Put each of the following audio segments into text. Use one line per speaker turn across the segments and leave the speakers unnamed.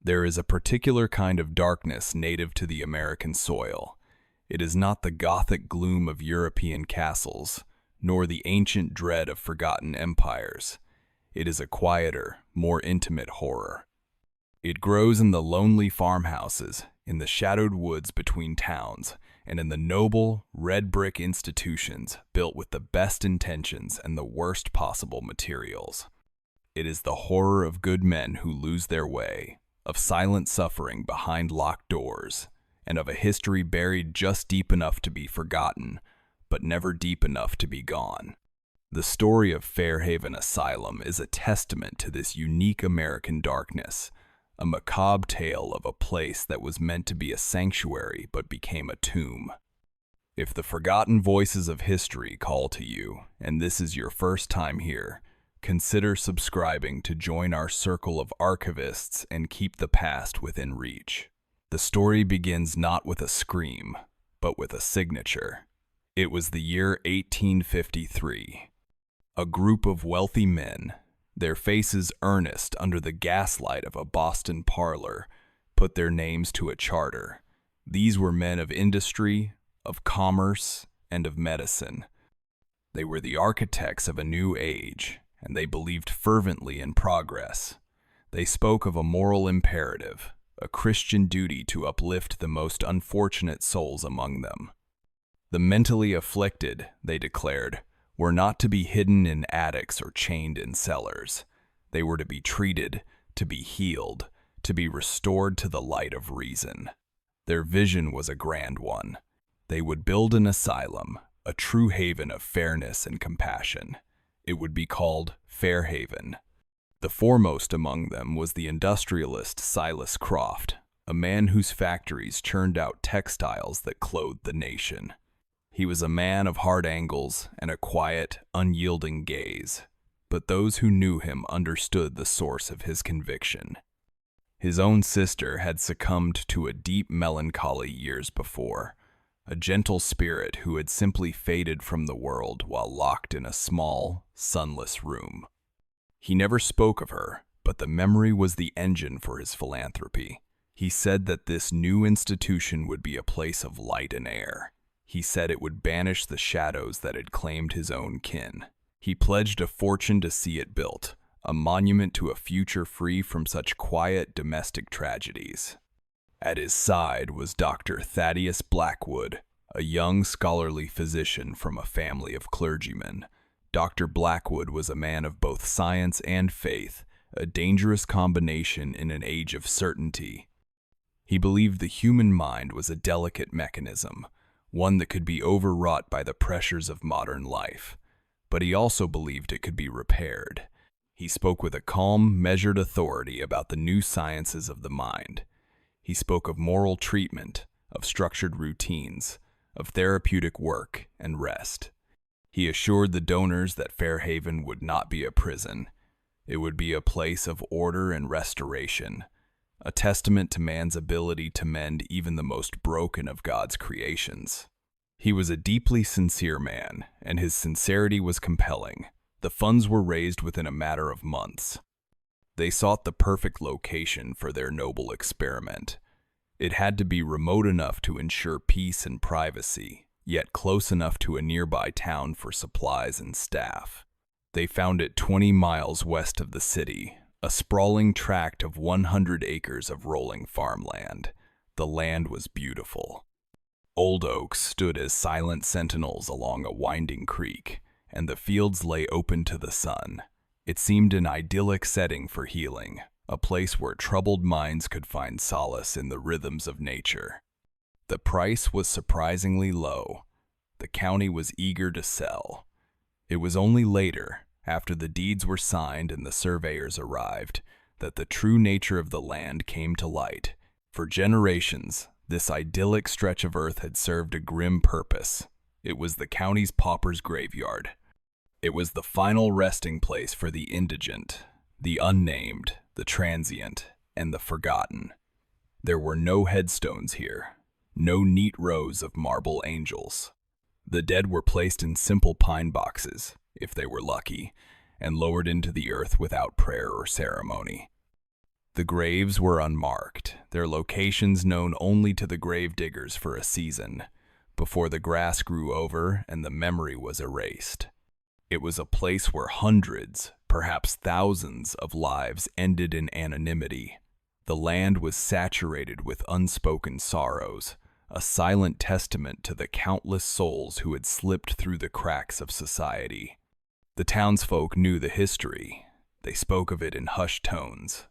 There is a particular kind of darkness native to the American soil. It is not the Gothic gloom of European castles, nor the ancient dread of forgotten empires. It is a quieter, more intimate horror. It grows in the lonely farmhouses, in the shadowed woods between towns, and in the noble, red-brick institutions built with the best intentions and the worst possible materials. It is the horror of good men who lose their way, of silent suffering behind locked doors, and of a history buried just deep enough to be forgotten, but never deep enough to be gone. The story of Fairhaven Asylum is a testament to this unique American darkness, a macabre tale of a place that was meant to be a sanctuary but became a tomb. If the forgotten voices of history call to you, and this is your first time here, consider subscribing to join our circle of archivists and keep the past within reach. The story begins not with a scream, but with a signature. It was the year 1853. A group of wealthy men, their faces earnest under the gaslight of a Boston parlor, put their names to a charter. These were men of industry, of commerce, and of medicine. They were the architects of a new age, and they believed fervently in progress. They spoke of a moral imperative, a Christian duty to uplift the most unfortunate souls among them. The mentally afflicted, they declared, were not to be hidden in attics or chained in cellars. They were to be treated, to be healed, to be restored to the light of reason. Their vision was a grand one. They would build an asylum, a true haven of fairness and compassion. It would be called Fairhaven. The foremost among them was the industrialist Silas Croft, a man whose factories churned out textiles that clothed the nation. He was a man of hard angles and a quiet, unyielding gaze, but those who knew him understood the source of his conviction. His own sister had succumbed to a deep melancholy years before, a gentle spirit who had simply faded from the world while locked in a small, sunless room. He never spoke of her, but the memory was the engine for his philanthropy. He said that this new institution would be a place of light and air. He said it would banish the shadows that had claimed his own kin. He pledged a fortune to see it built, a monument to a future free from such quiet domestic tragedies. At his side was Dr. Thaddeus Blackwood, a young scholarly physician from a family of clergymen. Dr. Blackwood was a man of both science and faith, a dangerous combination in an age of certainty. He believed the human mind was a delicate mechanism, one that could be overwrought by the pressures of modern life, but he also believed it could be repaired. He spoke with a calm, measured authority about the new sciences of the mind. He spoke of moral treatment, of structured routines, of therapeutic work and rest. He assured the donors that Fairhaven would not be a prison. It would be a place of order and restoration, a testament to man's ability to mend even the most broken of God's creations. He was a deeply sincere man, and his sincerity was compelling. The funds were raised within a matter of months. They sought the perfect location for their noble experiment. It had to be remote enough to ensure peace and privacy, yet close enough to a nearby town for supplies and staff. They found it 20 miles west of the city, a sprawling tract of 100 acres of rolling farmland. The land was beautiful. Old oaks stood as silent sentinels along a winding creek, and the fields lay open to the sun. It seemed an idyllic setting for healing, a place where troubled minds could find solace in the rhythms of nature. The price was surprisingly low. The county was eager to sell. It was only later, after the deeds were signed and the surveyors arrived, that the true nature of the land came to light. For generations, this idyllic stretch of earth had served a grim purpose. It was the county's pauper's graveyard. It was the final resting place for the indigent, the unnamed, the transient, and the forgotten. There were no headstones here, no neat rows of marble angels. The dead were placed in simple pine boxes, if they were lucky, and lowered into the earth without prayer or ceremony. The graves were unmarked, their locations known only to the grave diggers for a season, before the grass grew over and the memory was erased. It was a place where hundreds, perhaps thousands of lives ended in anonymity. The land was saturated with unspoken sorrows, a silent testament to the countless souls who had slipped through the cracks of society. The townsfolk knew the history. They spoke of it in hushed tones.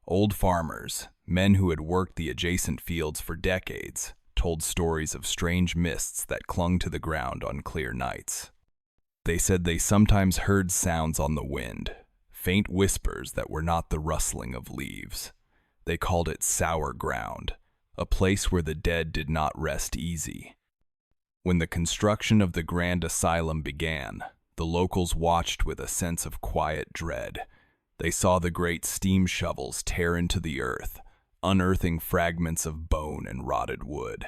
Old farmers, men who had worked the adjacent fields for decades, told stories of strange mists that clung to the ground on clear nights. They said they sometimes heard sounds on the wind, faint whispers that were not the rustling of leaves. They called it sour ground, a place where the dead did not rest easy. When the construction of the Grand Asylum began, the locals watched with a sense of quiet dread. They saw the great steam shovels tear into the earth, unearthing fragments of bone and rotted wood.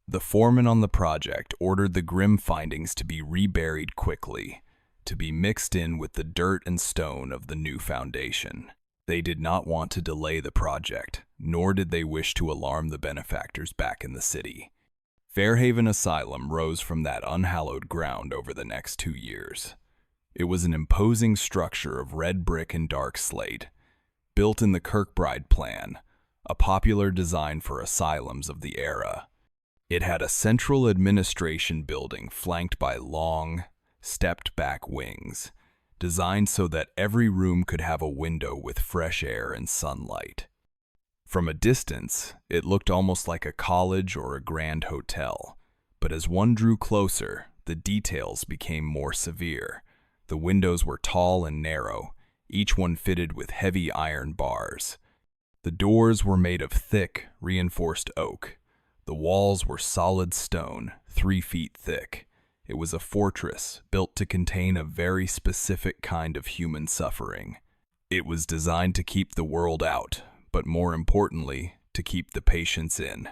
The foreman on the project ordered the grim findings to be reburied quickly, to be mixed in with the dirt and stone of the new foundation. They did not want to delay the project, nor did they wish to alarm the benefactors back in the city. Fairhaven Asylum rose from that unhallowed ground over the next 2 years. It was an imposing structure of red brick and dark slate, built in the Kirkbride plan, a popular design for asylums of the era. It had a central administration building flanked by long, stepped-back wings, designed so that every room could have a window with fresh air and sunlight. From a distance, it looked almost like a college or a grand hotel, but as one drew closer, the details became more severe. The windows were tall and narrow, each one fitted with heavy iron bars. The doors were made of thick, reinforced oak. The walls were solid stone, 3 feet thick. It was a fortress built to contain a very specific kind of human suffering. It was designed to keep the world out, but more importantly, to keep the patients in.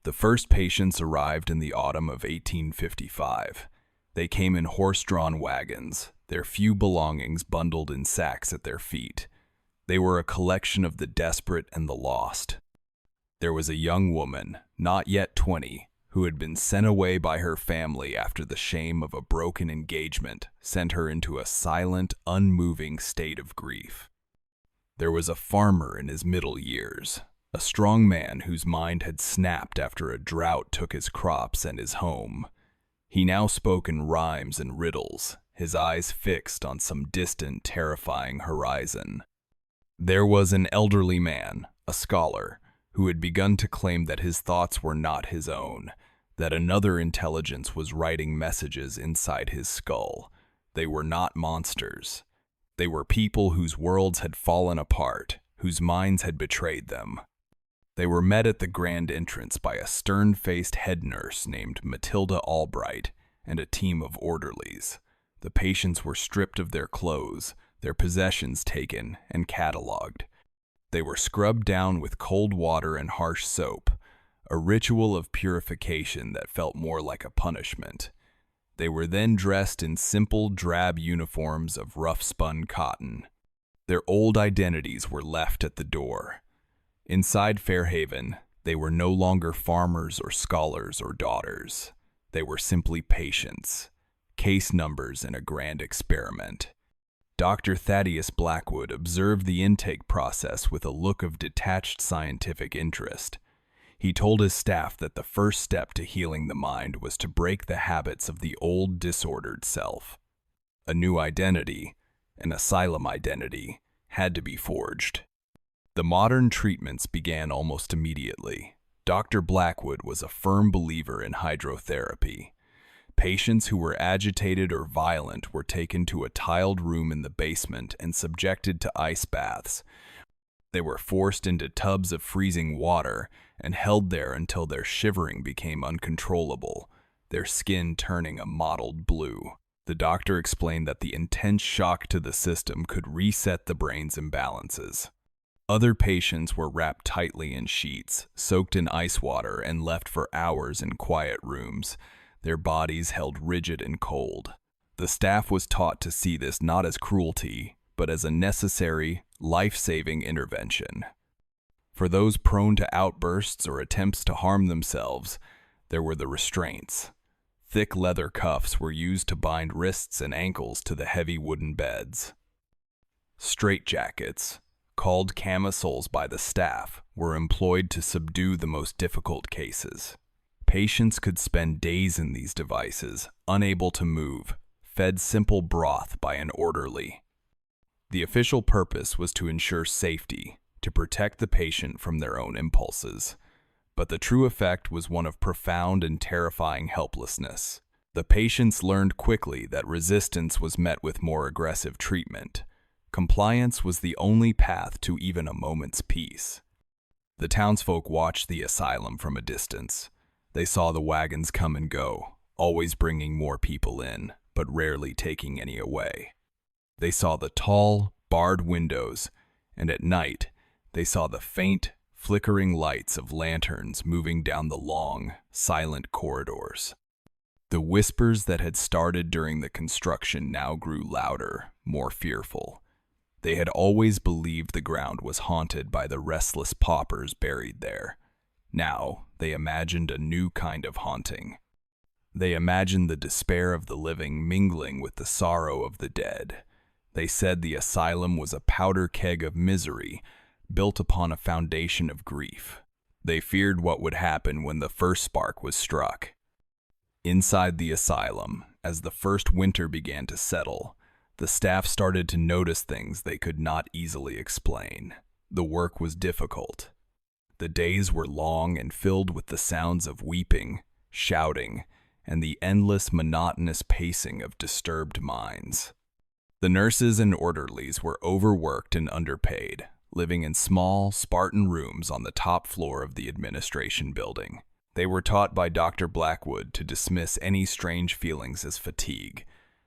The first patients arrived in the autumn of 1855. They came in horse-drawn wagons, their few belongings bundled in sacks at their feet. They were a collection of the desperate and the lost. There was a young woman, not yet 20, who had been sent away by her family after the shame of a broken engagement sent her into a silent, unmoving state of grief. There was a farmer in his middle years, a strong man whose mind had snapped after a drought took his crops and his home. He now spoke in rhymes and riddles, his eyes fixed on some distant, terrifying horizon. There was an elderly man, a scholar, who had begun to claim that his thoughts were not his own, that another intelligence was writing messages inside his skull. They were not monsters. They were people whose worlds had fallen apart, whose minds had betrayed them. They were met at the grand entrance by a stern-faced head nurse named Matilda Albright and a team of orderlies. The patients were stripped of their clothes, their possessions taken and catalogued. They were scrubbed down with cold water and harsh soap, a ritual of purification that felt more like a punishment. They were then dressed in simple, drab uniforms of rough-spun cotton. Their old identities were left at the door. Inside Fairhaven, they were no longer farmers or scholars or daughters. They were simply patients, case numbers in a grand experiment. Dr. Thaddeus Blackwood observed the intake process with a look of detached scientific interest. He told his staff that the first step to healing the mind was to break the habits of the old disordered self. A new identity, an asylum identity, had to be forged. The modern treatments began almost immediately. Dr. Blackwood was a firm believer in hydrotherapy. Patients who were agitated or violent were taken to a tiled room in the basement and subjected to ice baths. They were forced into tubs of freezing water and held there until their shivering became uncontrollable, their skin turning a mottled blue. The doctor explained that the intense shock to the system could reset the brain's imbalances. Other patients were wrapped tightly in sheets, soaked in ice water, and left for hours in quiet rooms, their bodies held rigid and cold. The staff was taught to see this not as cruelty, but but as a necessary, life-saving intervention. For those prone to outbursts or attempts to harm themselves, there were the restraints. Thick leather cuffs were used to bind wrists and ankles to the heavy wooden beds. Straitjackets, called camisoles by the staff, were employed to subdue the most difficult cases. Patients could spend days in these devices, unable to move, fed simple broth by an orderly. The official purpose was to ensure safety, to protect the patient from their own impulses. But the true effect was one of profound and terrifying helplessness. The patients learned quickly that resistance was met with more aggressive treatment. Compliance was the only path to even a moment's peace. The townsfolk watched the asylum from a distance. They saw the wagons come and go, always bringing more people in, but rarely taking any away. They saw the tall, barred windows, and at night, they saw the faint, flickering lights of lanterns moving down the long, silent corridors. The whispers that had started during the construction now grew louder, more fearful. They had always believed the ground was haunted by the restless paupers buried there. Now, they imagined a new kind of haunting. They imagined the despair of the living mingling with the sorrow of the dead. They said the asylum was a powder keg of misery, built upon a foundation of grief. They feared what would happen when the first spark was struck. Inside the asylum, as the first winter began to settle, the staff started to notice things they could not easily explain. The work was difficult. The days were long and filled with the sounds of weeping, shouting, and the endless monotonous pacing of disturbed minds. The nurses and orderlies were overworked and underpaid, living in small, Spartan rooms on the top floor of the administration building. They were taught by Dr. Blackwood to dismiss any strange feelings as fatigue,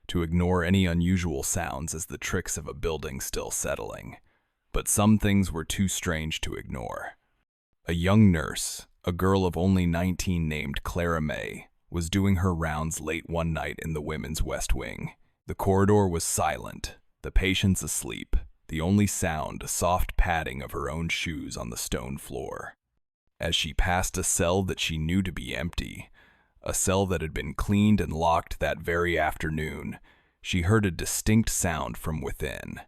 to ignore any unusual sounds as the tricks of a building still settling. But some things were too strange to ignore. A young nurse, a girl of only 19 named Clara May, was doing her rounds late one night in the women's west wing. The corridor was silent, the patients asleep, the only sound a soft padding of her own shoes on the stone floor. As she passed a cell that she knew to be empty, a cell that had been cleaned and locked that very afternoon, she heard a distinct sound from within.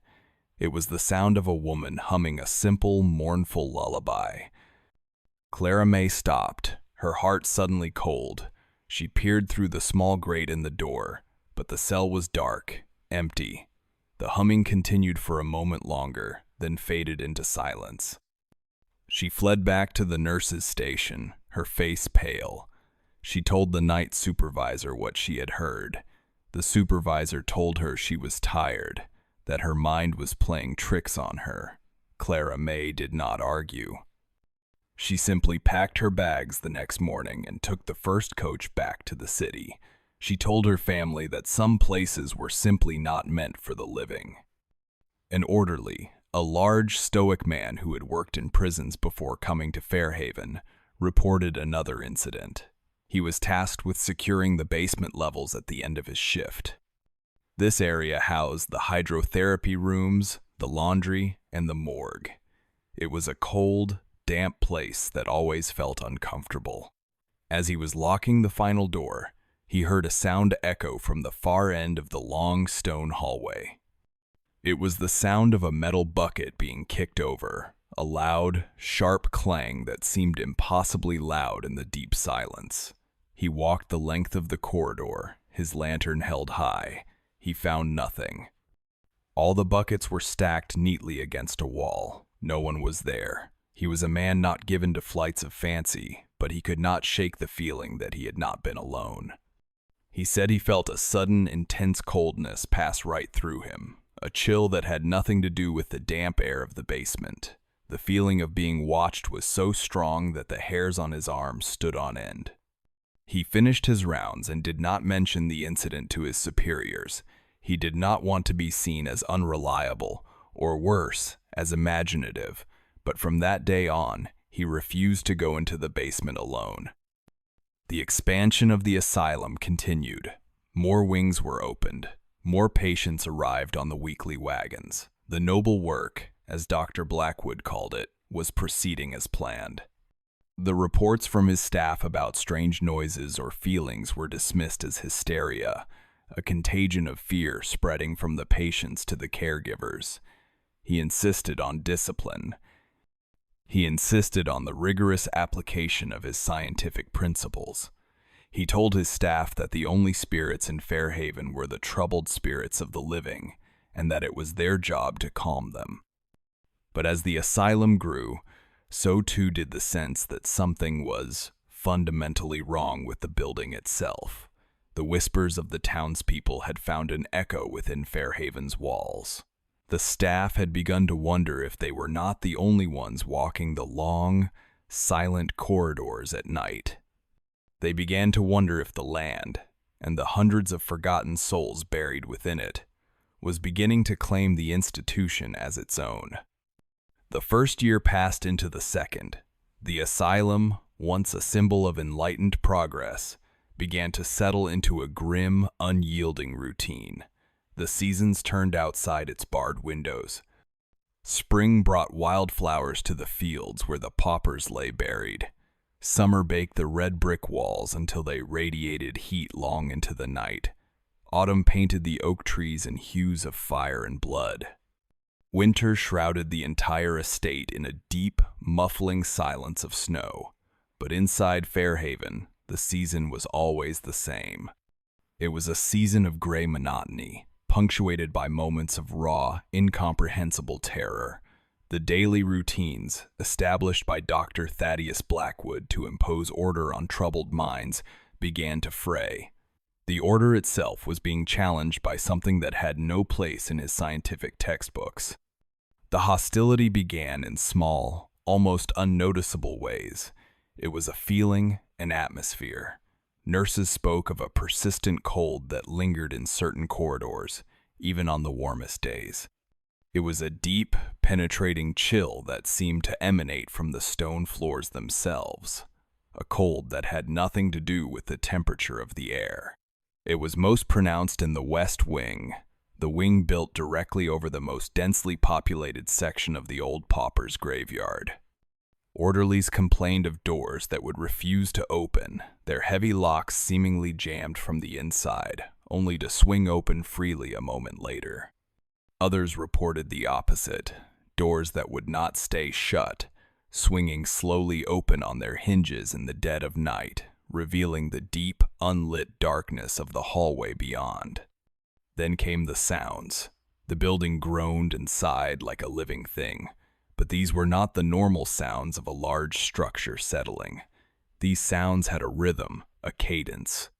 It was the sound of a woman humming a simple, mournful lullaby. Clara May stopped, her heart suddenly cold. She peered through the small grate in the door, but the cell was dark, empty. The humming continued for a moment longer, then faded into silence. She fled back to the nurse's station, her face pale. She told the night supervisor what she had heard. The supervisor told her she was tired, that her mind was playing tricks on her. Clara May did not argue. She simply packed her bags the next morning and took the first coach back to the city. She told her family that some places were simply not meant for the living. An orderly, a large, stoic man who had worked in prisons before coming to Fairhaven, reported another incident. He was tasked with securing the basement levels at the end of his shift. This area housed the hydrotherapy rooms, the laundry, and the morgue. It was a cold, damp place that always felt uncomfortable. As he was locking the final door, he heard a sound echo from the far end of the long stone hallway. It was the sound of a metal bucket being kicked over, a loud, sharp clang that seemed impossibly loud in the deep silence. He walked the length of the corridor, his lantern held high. He found nothing. All the buckets were stacked neatly against a wall. No one was there. He was a man not given to flights of fancy, but he could not shake the feeling that he had not been alone. He said he felt a sudden, intense coldness pass right through him, a chill that had nothing to do with the damp air of the basement. The feeling of being watched was so strong that the hairs on his arms stood on end. He finished his rounds and did not mention the incident to his superiors. He did not want to be seen as unreliable, or worse, as imaginative, but from that day on, he refused to go into the basement alone. The expansion of the asylum continued. More wings were opened. More patients arrived on the weekly wagons. The noble work, as Dr. Blackwood called it, was proceeding as planned. The reports from his staff about strange noises or feelings were dismissed as hysteria, a contagion of fear spreading from the patients to the caregivers. He insisted on discipline. He insisted on the rigorous application of his scientific principles. He told his staff that the only spirits in Fairhaven were the troubled spirits of the living, and that it was their job to calm them. But as the asylum grew, so too did the sense that something was fundamentally wrong with the building itself. The whispers of the townspeople had found an echo within Fairhaven's walls. The staff had begun to wonder if they were not the only ones walking the long, silent corridors at night. They began to wonder if the land, and the hundreds of forgotten souls buried within it, was beginning to claim the institution as its own. The first year passed into the second. The asylum, once a symbol of enlightened progress, began to settle into a grim, unyielding routine. The seasons turned outside its barred windows. Spring brought wildflowers to the fields where the paupers lay buried. Summer baked the red brick walls until they radiated heat long into the night. Autumn painted the oak trees in hues of fire and blood. Winter shrouded the entire estate in a deep, muffling silence of snow. But inside Fairhaven, the season was always the same. It was a season of gray monotony, punctuated by moments of raw, incomprehensible terror. The daily routines, established by Dr. Thaddeus Blackwood to impose order on troubled minds, began to fray. The order itself was being challenged by something that had no place in his scientific textbooks. The hostility began in small, almost unnoticeable ways. It was a feeling, an atmosphere. Nurses spoke of a persistent cold that lingered in certain corridors, even on the warmest days. It was a deep, penetrating chill that seemed to emanate from the stone floors themselves, a cold that had nothing to do with the temperature of the air. It was most pronounced in the West Wing, the wing built directly over the most densely populated section of the old paupers' graveyard. Orderlies complained of doors that would refuse to open, their heavy locks seemingly jammed from the inside, only to swing open freely a moment later. Others reported the opposite, doors that would not stay shut, swinging slowly open on their hinges in the dead of night, revealing the deep, unlit darkness of the hallway beyond. Then came the sounds. The building groaned and sighed like a living thing, but these were not the normal sounds of a large structure settling. These sounds had a rhythm, a cadence.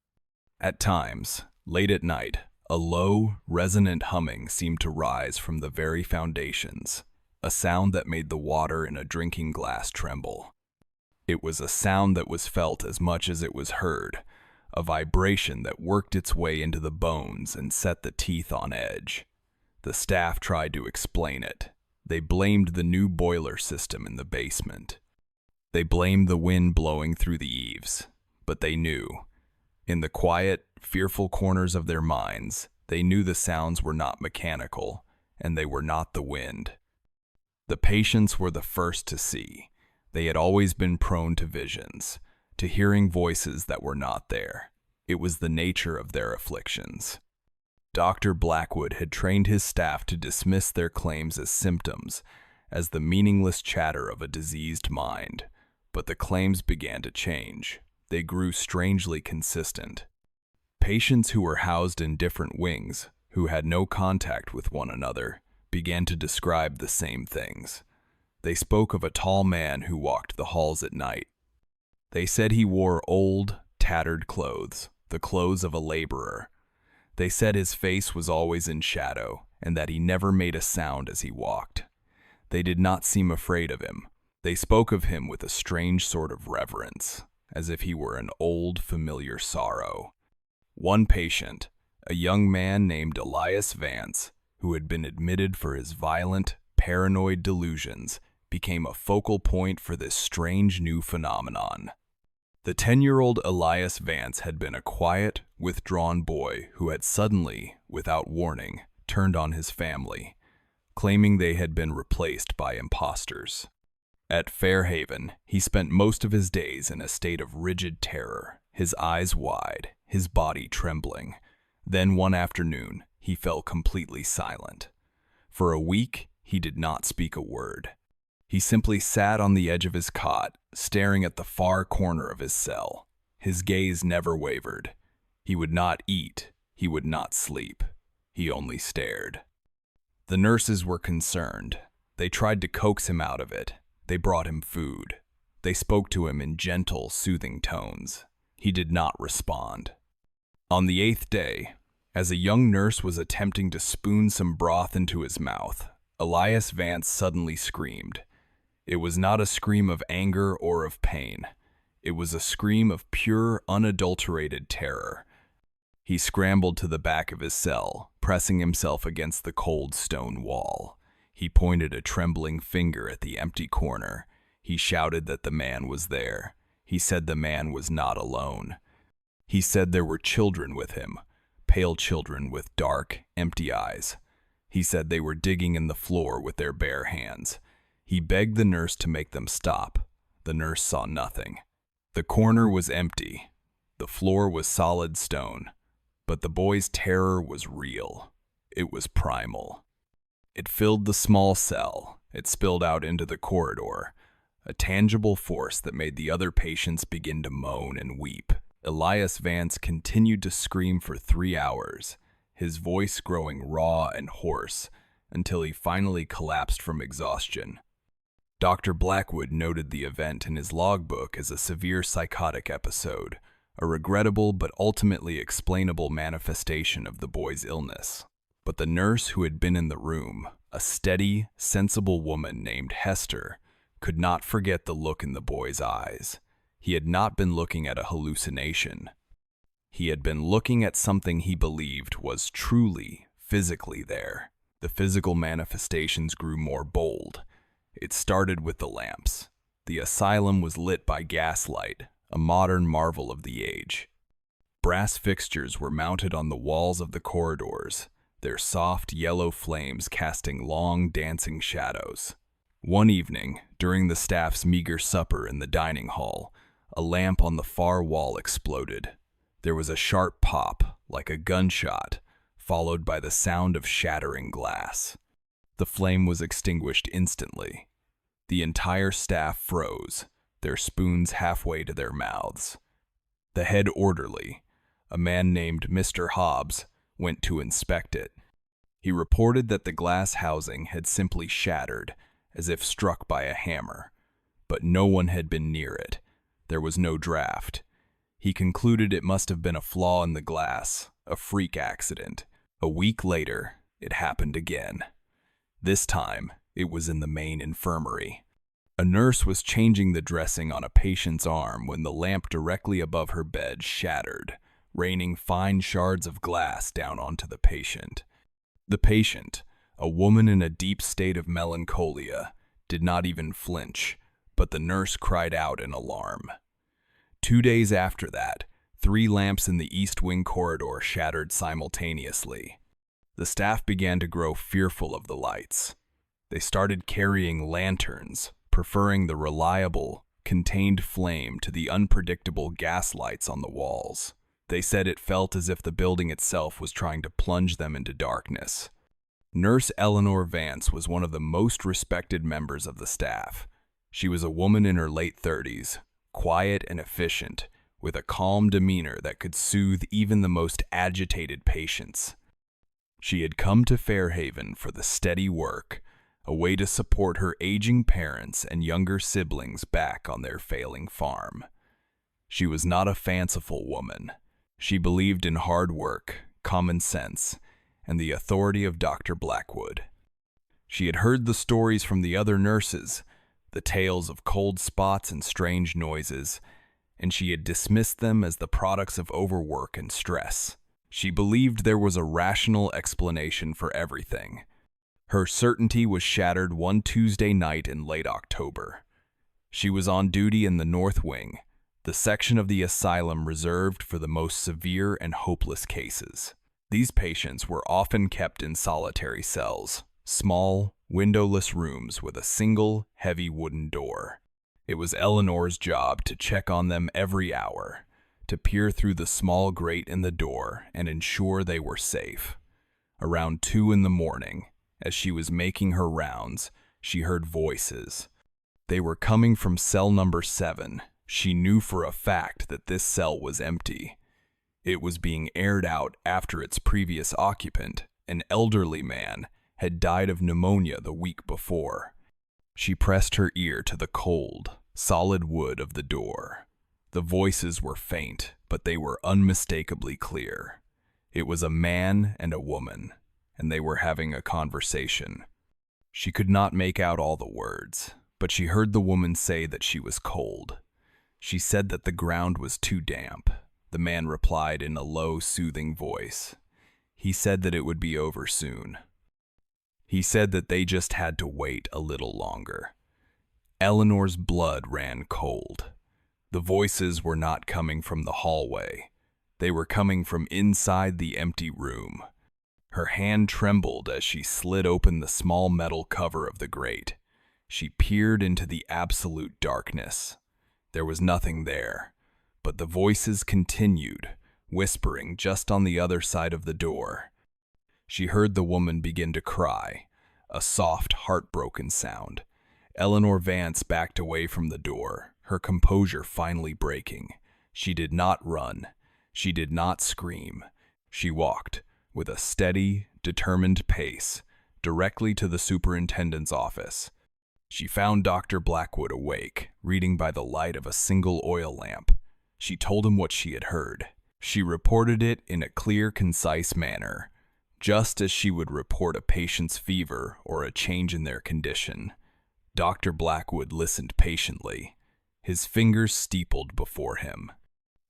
At times, late at night, a low, resonant humming seemed to rise from the very foundations, a sound that made the water in a drinking glass tremble. It was a sound that was felt as much as it was heard, a vibration that worked its way into the bones and set the teeth on edge. The staff tried to explain it. They blamed the new boiler system in the basement. They blamed the wind blowing through the eaves, but they knew. In the quiet, fearful corners of their minds, they knew the sounds were not mechanical, and they were not the wind. The patients were the first to see. They had always been prone to visions, to hearing voices that were not there. It was the nature of their afflictions. Dr. Blackwood had trained his staff to dismiss their claims as symptoms, as the meaningless chatter of a diseased mind. But the claims began to change. They grew strangely consistent. Patients who were housed in different wings, who had no contact with one another, began to describe the same things. They spoke of a tall man who walked the halls at night. They said he wore old, tattered clothes, the clothes of a laborer. They said his face was always in shadow, and that he never made a sound as he walked. They did not seem afraid of him. They spoke of him with a strange sort of reverence, as if he were an old, familiar sorrow. One patient, a young man named Elias Vance, who had been admitted for his violent, paranoid delusions, became a focal point for this strange new phenomenon. The 10-year-old Elias Vance had been a quiet, withdrawn boy who had suddenly, without warning, turned on his family. claiming they had been replaced by imposters. At Fairhaven, he spent most of his days in a state of rigid terror, his eyes wide, his body trembling. Then one afternoon, he fell completely silent. For a week, he did not speak a word. He simply sat on the edge of his cot, staring at the far corner of his cell. His gaze never wavered. He would not eat. He would not sleep. He only stared. The nurses were concerned. They tried to coax him out of it. They brought him food. They spoke to him in gentle, soothing tones. He did not respond. On the 8th day, as a young nurse was attempting to spoon some broth into his mouth, Elias Vance suddenly screamed. It was not a scream of anger or of pain. It was a scream of pure, unadulterated terror. He scrambled to the back of his cell, pressing himself against the cold stone wall. He pointed a trembling finger at the empty corner. He shouted that the man was there. He said the man was not alone. He said there were children with him, pale children with dark, empty eyes. He said they were digging in the floor with their bare hands. He begged the nurse to make them stop. The nurse saw nothing. The corner was empty. The floor was solid stone. But the boy's terror was real. It was primal. It filled the small cell. It spilled out into the corridor, a tangible force that made the other patients begin to moan and weep. Elias Vance continued to scream for 3 hours, his voice growing raw and hoarse, until he finally collapsed from exhaustion. Dr. Blackwood noted the event in his logbook as a severe psychotic episode, a regrettable but ultimately explainable manifestation of the boy's illness. But the nurse who had been in the room, a steady, sensible woman named Hester, could not forget the look in the boy's eyes. He had not been looking at a hallucination. He had been looking at something he believed was truly, physically there. The physical manifestations grew more bold. It started with the lamps. The asylum was lit by gaslight, a modern marvel of the age. Brass fixtures were mounted on the walls of the corridors, their soft yellow flames casting long, dancing shadows. One evening, during the staff's meager supper in the dining hall, a lamp on the far wall exploded. There was a sharp pop, like a gunshot, followed by the sound of shattering glass. The flame was extinguished instantly. The entire staff froze, their spoons halfway to their mouths. The head orderly, a man named Mr. Hobbs, went to inspect it. He reported that the glass housing had simply shattered, as if struck by a hammer, but no one had been near it. There was no draft. He concluded it must have been a flaw in the glass, a freak accident. A week later, it happened again. This time, it was in the main infirmary. A nurse was changing the dressing on a patient's arm when the lamp directly above her bed shattered, raining fine shards of glass down onto the patient. The patient, a woman in a deep state of melancholia, did not even flinch, but the nurse cried out in alarm. 2 days after that, 3 lamps in the East Wing corridor shattered simultaneously. The staff began to grow fearful of the lights. They started carrying lanterns, preferring the reliable, contained flame to the unpredictable gas lights on the walls. They said it felt as if the building itself was trying to plunge them into darkness. Nurse Eleanor Vance was one of the most respected members of the staff. She was a woman in her late 30s, quiet and efficient, with a calm demeanor that could soothe even the most agitated patients. She had come to Fairhaven for the steady work, a way to support her aging parents and younger siblings back on their failing farm. She was not a fanciful woman. She believed in hard work, common sense, and the authority of Dr. Blackwood. She had heard the stories from the other nurses, the tales of cold spots and strange noises, and she had dismissed them as the products of overwork and stress. She believed there was a rational explanation for everything. Her certainty was shattered one Tuesday night in late October. She was on duty in the North Wing, the section of the asylum reserved for the most severe and hopeless cases. These patients were often kept in solitary cells, small, windowless rooms with a single, heavy wooden door. It was Eleanor's job to check on them every hour, to peer through the small grate in the door and ensure they were safe. Around 2 in the morning, as she was making her rounds, she heard voices. They were coming from cell number 7. She knew for a fact that this cell was empty. It was being aired out after its previous occupant, an elderly man, had died of pneumonia the week before. She pressed her ear to the cold, solid wood of the door. The voices were faint, but they were unmistakably clear. It was a man and a woman, and they were having a conversation. She could not make out all the words, but she heard the woman say that she was cold. She said that the ground was too damp. The man replied in a low, soothing voice. He said that it would be over soon. He said that they just had to wait a little longer. Eleanor's blood ran cold. The voices were not coming from the hallway. They were coming from inside the empty room. Her hand trembled as she slid open the small metal cover of the grate. She peered into the absolute darkness. There was nothing there, but the voices continued, whispering just on the other side of the door. She heard the woman begin to cry, a soft, heartbroken sound. Eleanor Vance backed away from the door, her composure finally breaking. She did not run. She did not scream. She walked, with a steady, determined pace, directly to the superintendent's office. She found Dr. Blackwood awake, reading by the light of a single oil lamp. She told him what she had heard. She reported it in a clear, concise manner, just as she would report a patient's fever or a change in their condition. Dr. Blackwood listened patiently, his fingers steepled before him.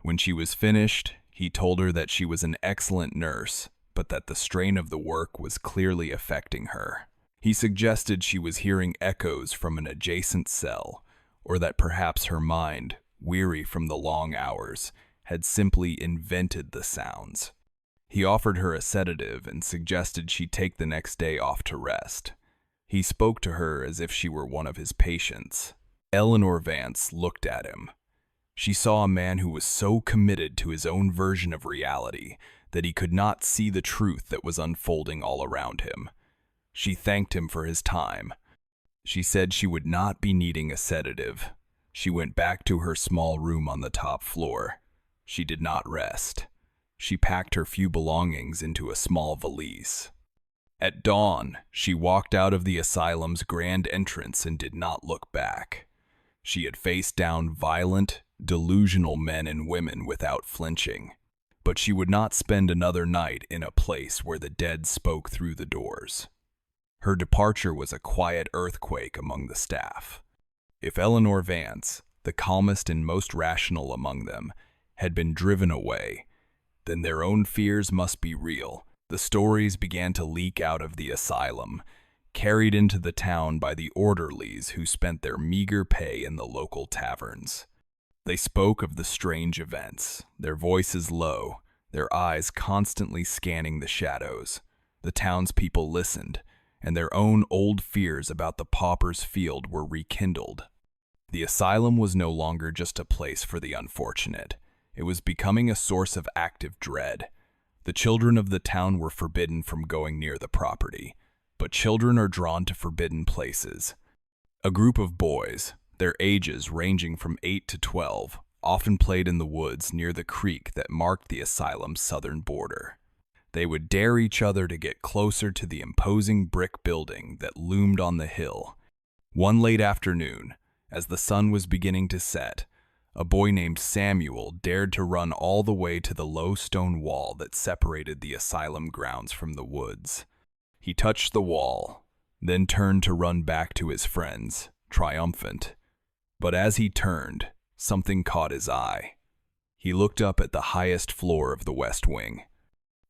When she was finished, he told her that she was an excellent nurse, but that the strain of the work was clearly affecting her. He suggested she was hearing echoes from an adjacent cell, or that perhaps her mind, weary from the long hours, had simply invented the sounds. He offered her a sedative and suggested she take the next day off to rest. He spoke to her as if she were one of his patients. Eleanor Vance looked at him. She saw a man who was so committed to his own version of reality that he could not see the truth that was unfolding all around him. She thanked him for his time. She said she would not be needing a sedative. She went back to her small room on the top floor. She did not rest. She packed her few belongings into a small valise. At dawn, she walked out of the asylum's grand entrance and did not look back. She had faced down violent, delusional men and women without flinching, but she would not spend another night in a place where the dead spoke through the doors. Her departure was a quiet earthquake among the staff. If Eleanor Vance, the calmest and most rational among them, had been driven away, then their own fears must be real. The stories began to leak out of the asylum, carried into the town by the orderlies who spent their meager pay in the local taverns. They spoke of the strange events, their voices low, their eyes constantly scanning the shadows. The townspeople listened, and their own old fears about the pauper's field were rekindled. The asylum was no longer just a place for the unfortunate. It was becoming a source of active dread. The children of the town were forbidden from going near the property, but children are drawn to forbidden places. A group of boys, their ages ranging from 8 to 12, often played in the woods near the creek that marked the asylum's southern border. They would dare each other to get closer to the imposing brick building that loomed on the hill. One late afternoon, as the sun was beginning to set, a boy named Samuel dared to run all the way to the low stone wall that separated the asylum grounds from the woods. He touched the wall, then turned to run back to his friends, triumphant. But as he turned, something caught his eye. He looked up at the highest floor of the West Wing.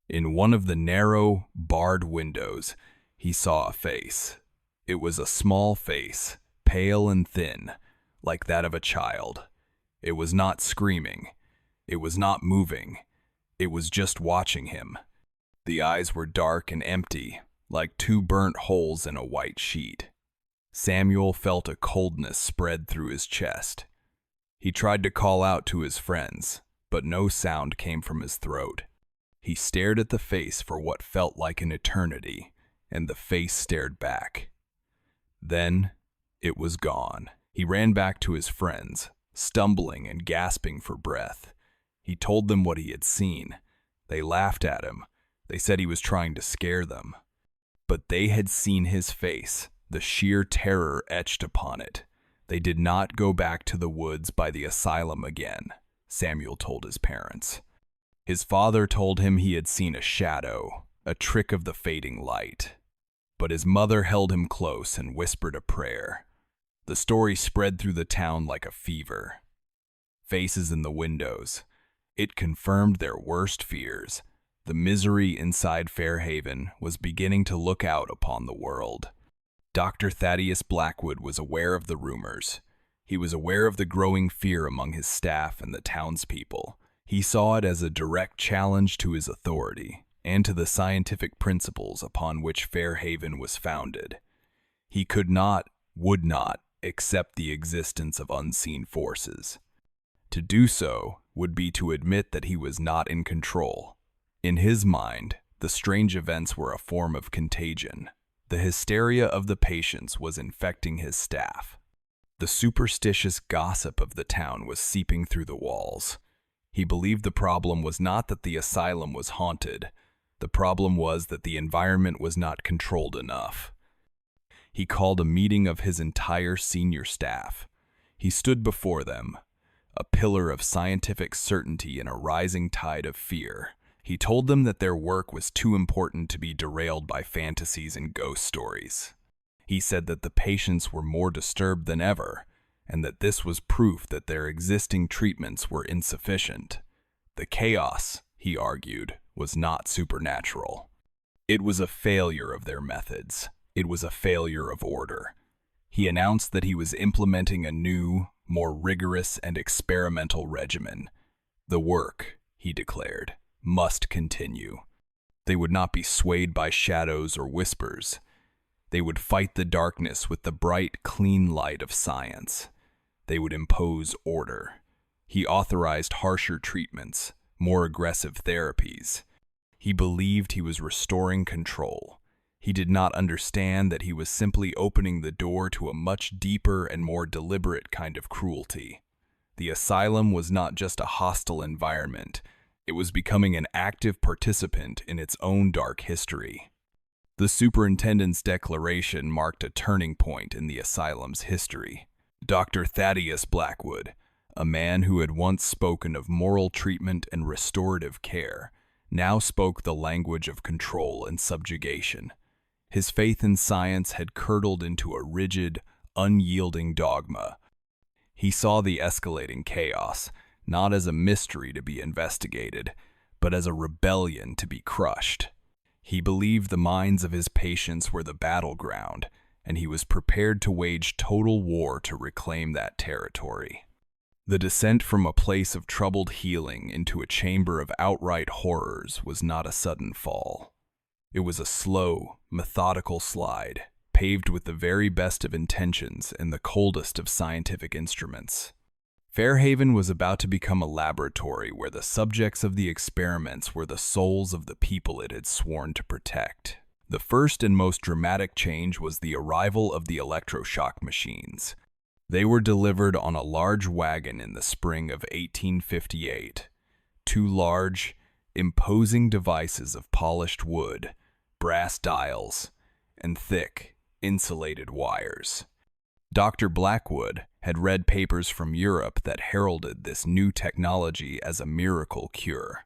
In one of the narrow, barred windows, he saw a face. It was a small face, pale and thin, like that of a child. It was not screaming. It was not moving. It was just watching him. The eyes were dark and empty, like two burnt holes in a white sheet. Samuel felt a coldness spread through his chest. He tried to call out to his friends, but no sound came from his throat. He stared at the face for what felt like an eternity, and the face stared back. Then, it was gone. He ran back to his friends, stumbling and gasping for breath. He told them what he had seen. They laughed at him. They said he was trying to scare them. But they had seen his face, the sheer terror etched upon it. They did not go back to the woods by the asylum again, Samuel told his parents. His father told him he had seen a shadow, a trick of the fading light. But his mother held him close and whispered a prayer. The story spread through the town like a fever. Faces in the windows. It confirmed their worst fears. The misery inside Fairhaven was beginning to look out upon the world. Dr. Thaddeus Blackwood was aware of the rumors. He was aware of the growing fear among his staff and the townspeople. He saw it as a direct challenge to his authority and to the scientific principles upon which Fairhaven was founded. He could not, would not, accept the existence of unseen forces. To do so would be to admit that he was not in control. In his mind, the strange events were a form of contagion. The hysteria of the patients was infecting his staff. The superstitious gossip of the town was seeping through the walls. He believed the problem was not that the asylum was haunted. The problem was that the environment was not controlled enough. He called a meeting of his entire senior staff. He stood before them, a pillar of scientific certainty in a rising tide of fear. He told them that their work was too important to be derailed by fantasies and ghost stories. He said that the patients were more disturbed than ever, and that this was proof that their existing treatments were insufficient. The chaos, he argued, was not supernatural. It was a failure of their methods. It was a failure of order. He announced that he was implementing a new, more rigorous and experimental regimen. The work, he declared, must continue. They would not be swayed by shadows or whispers. They would fight the darkness with the bright, clean light of science. They would impose order. He authorized harsher treatments, more aggressive therapies. He believed he was restoring control. He did not understand that he was simply opening the door to a much deeper and more deliberate kind of cruelty. The asylum was not just a hostile environment. It was becoming an active participant in its own dark history. The superintendent's declaration marked a turning point in the asylum's history. Dr. Thaddeus Blackwood, a man who had once spoken of moral treatment and restorative care, now spoke the language of control and subjugation. His faith in science had curdled into a rigid, unyielding dogma. He saw the escalating chaos, not as a mystery to be investigated, but as a rebellion to be crushed. He believed the minds of his patients were the battleground, and he was prepared to wage total war to reclaim that territory. The descent from a place of troubled healing into a chamber of outright horrors was not a sudden fall. It was a slow, methodical slide, paved with the very best of intentions and the coldest of scientific instruments. Fairhaven was about to become a laboratory where the subjects of the experiments were the souls of the people it had sworn to protect. The first and most dramatic change was the arrival of the electroshock machines. They were delivered on a large wagon in the spring of 1858. Two large, imposing devices of polished wood, brass dials, and thick, insulated wires. Dr. Blackwood had read papers from Europe that heralded this new technology as a miracle cure.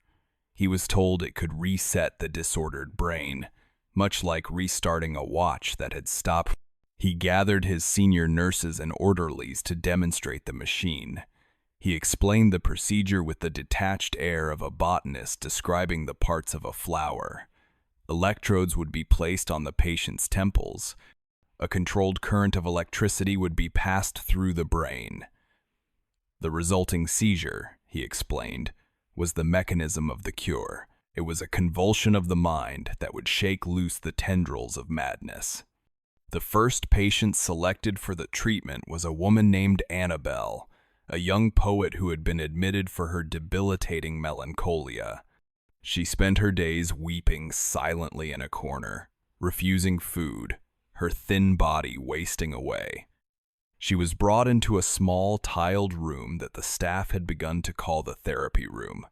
He was told it could reset the disordered brain, much like restarting a watch that had stopped. He gathered his senior nurses and orderlies to demonstrate the machine. He explained the procedure with the detached air of a botanist describing the parts of a flower. Electrodes would be placed on the patient's temples. A controlled current of electricity would be passed through the brain. The resulting seizure, he explained, was the mechanism of the cure. It was a convulsion of the mind that would shake loose the tendrils of madness. The first patient selected for the treatment was a woman named Annabelle, a young poet who had been admitted for her debilitating melancholia. She spent her days weeping silently in a corner, refusing food, her thin body wasting away. She was brought into a small tiled room that the staff had begun to call the therapy room.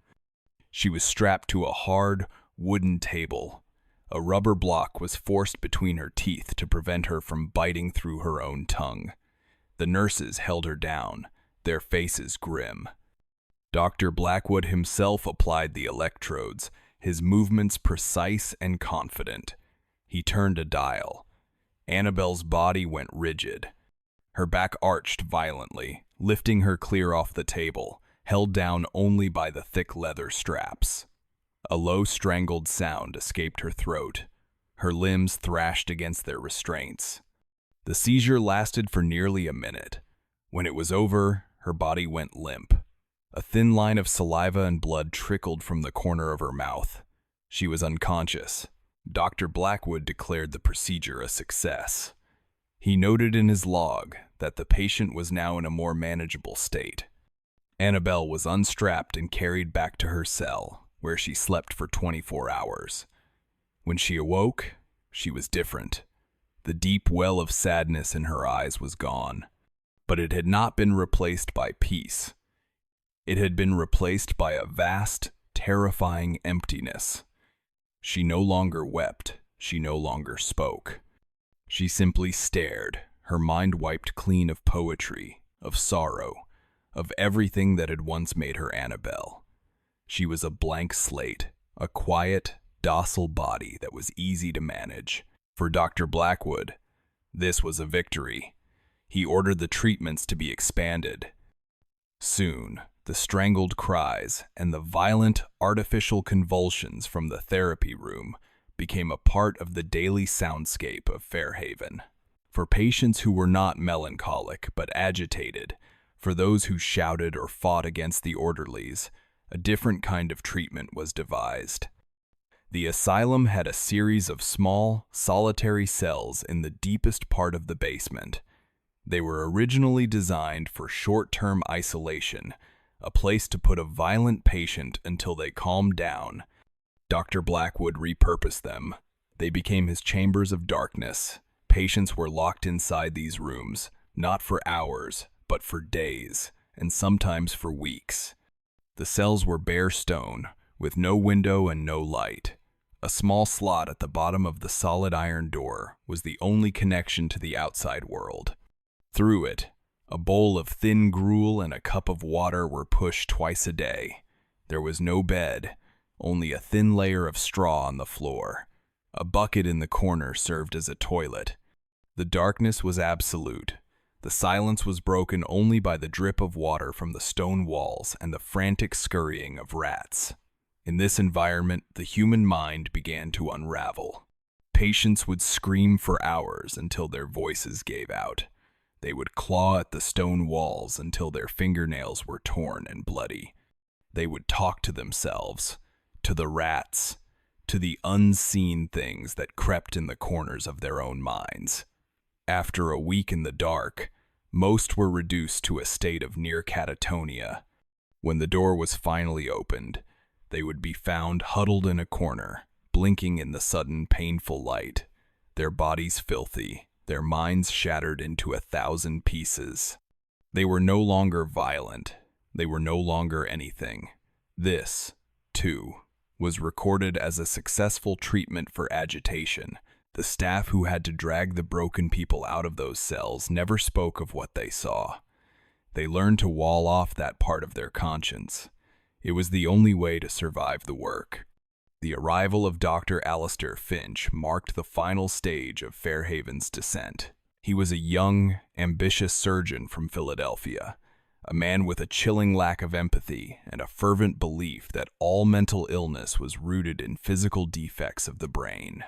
She was strapped to a hard, wooden table. A rubber block was forced between her teeth to prevent her from biting through her own tongue. The nurses held her down, their faces grim. Dr. Blackwood himself applied the electrodes, his movements precise and confident. He turned a dial. Annabelle's body went rigid. Her back arched violently, lifting her clear off the table, held down only by the thick leather straps. A low strangled sound escaped her throat. Her limbs thrashed against their restraints. The seizure lasted for nearly a minute. When it was over, her body went limp. A thin line of saliva and blood trickled from the corner of her mouth. She was unconscious. Dr. Blackwood declared the procedure a success. He noted in his log that the patient was now in a more manageable state. Annabelle was unstrapped and carried back to her cell, where she slept for 24 hours. When she awoke, she was different. The deep well of sadness in her eyes was gone, but it had not been replaced by peace. It had been replaced by a vast, terrifying emptiness. She no longer wept, she no longer spoke. She simply stared, her mind wiped clean of poetry, of sorrow, of everything that had once made her Annabelle. She was a blank slate, a quiet, docile body that was easy to manage. For Dr. Blackwood, this was a victory. He ordered the treatments to be expanded. Soon, the strangled cries and the violent, artificial convulsions from the therapy room became a part of the daily soundscape of Fairhaven. For patients who were not melancholic but agitated, for those who shouted or fought against the orderlies, a different kind of treatment was devised. The asylum had a series of small, solitary cells in the deepest part of the basement. They were originally designed for short-term isolation, a place to put a violent patient until they calmed down. Dr. Blackwood repurposed them. They became his chambers of darkness. Patients were locked inside these rooms, not for hours, but for days, and sometimes for weeks. The cells were bare stone, with no window and no light. A small slot at the bottom of the solid iron door was the only connection to the outside world. Through it, a bowl of thin gruel and a cup of water were pushed twice a day. There was no bed, only a thin layer of straw on the floor. A bucket in the corner served as a toilet. The darkness was absolute. The silence was broken only by the drip of water from the stone walls and the frantic scurrying of rats. In this environment, the human mind began to unravel. Patients would scream for hours until their voices gave out. They would claw at the stone walls until their fingernails were torn and bloody. They would talk to themselves, to the rats, to the unseen things that crept in the corners of their own minds. After a week in the dark, most were reduced to a state of near catatonia. When the door was finally opened, they would be found huddled in a corner, blinking in the sudden painful light, their bodies filthy, their minds shattered into 1,000 pieces. They were no longer violent. They were no longer anything. This, too, was recorded as a successful treatment for agitation. The staff who had to drag the broken people out of those cells never spoke of what they saw. They learned to wall off that part of their conscience. It was the only way to survive the work. The arrival of Dr. Alistair Finch marked the final stage of Fairhaven's descent. He was a young, ambitious surgeon from Philadelphia, a man with a chilling lack of empathy and a fervent belief that all mental illness was rooted in physical defects of the brain.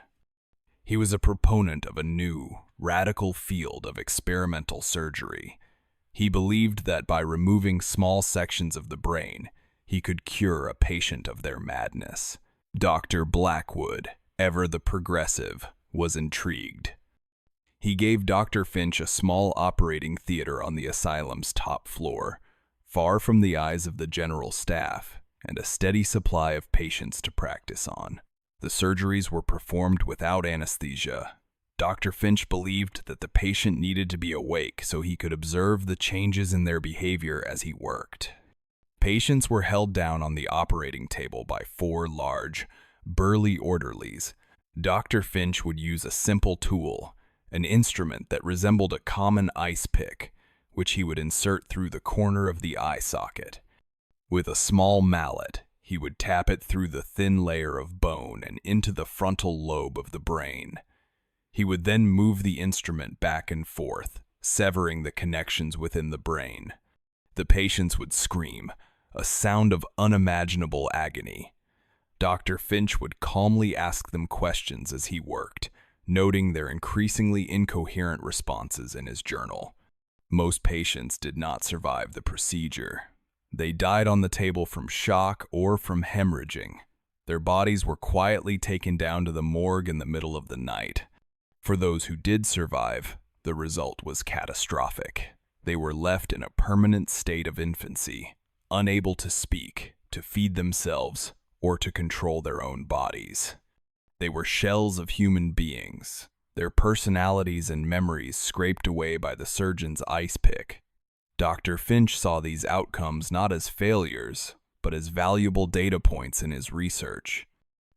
He was a proponent of a new, radical field of experimental surgery. He believed that by removing small sections of the brain, he could cure a patient of their madness. Dr. Blackwood, ever the progressive, was intrigued. He gave Dr. Finch a small operating theater on the asylum's top floor, far from the eyes of the general staff, and a steady supply of patients to practice on. The surgeries were performed without anesthesia. Dr. Finch believed that the patient needed to be awake so he could observe the changes in their behavior as he worked. Patients were held down on the operating table by 4 large, burly orderlies. Dr. Finch would use a simple tool, an instrument that resembled a common ice pick, which he would insert through the corner of the eye socket. With a small mallet, he would tap it through the thin layer of bone and into the frontal lobe of the brain. He would then move the instrument back and forth, severing the connections within the brain. The patients would scream, a sound of unimaginable agony. Dr. Finch would calmly ask them questions as he worked, noting their increasingly incoherent responses in his journal. Most patients did not survive the procedure. They died on the table from shock or from hemorrhaging. Their bodies were quietly taken down to the morgue in the middle of the night. For those who did survive, the result was catastrophic. They were left in a permanent state of infancy, unable to speak, to feed themselves, or to control their own bodies. They were shells of human beings, their personalities and memories scraped away by the surgeon's ice pick. Dr. Finch saw these outcomes not as failures, but as valuable data points in his research.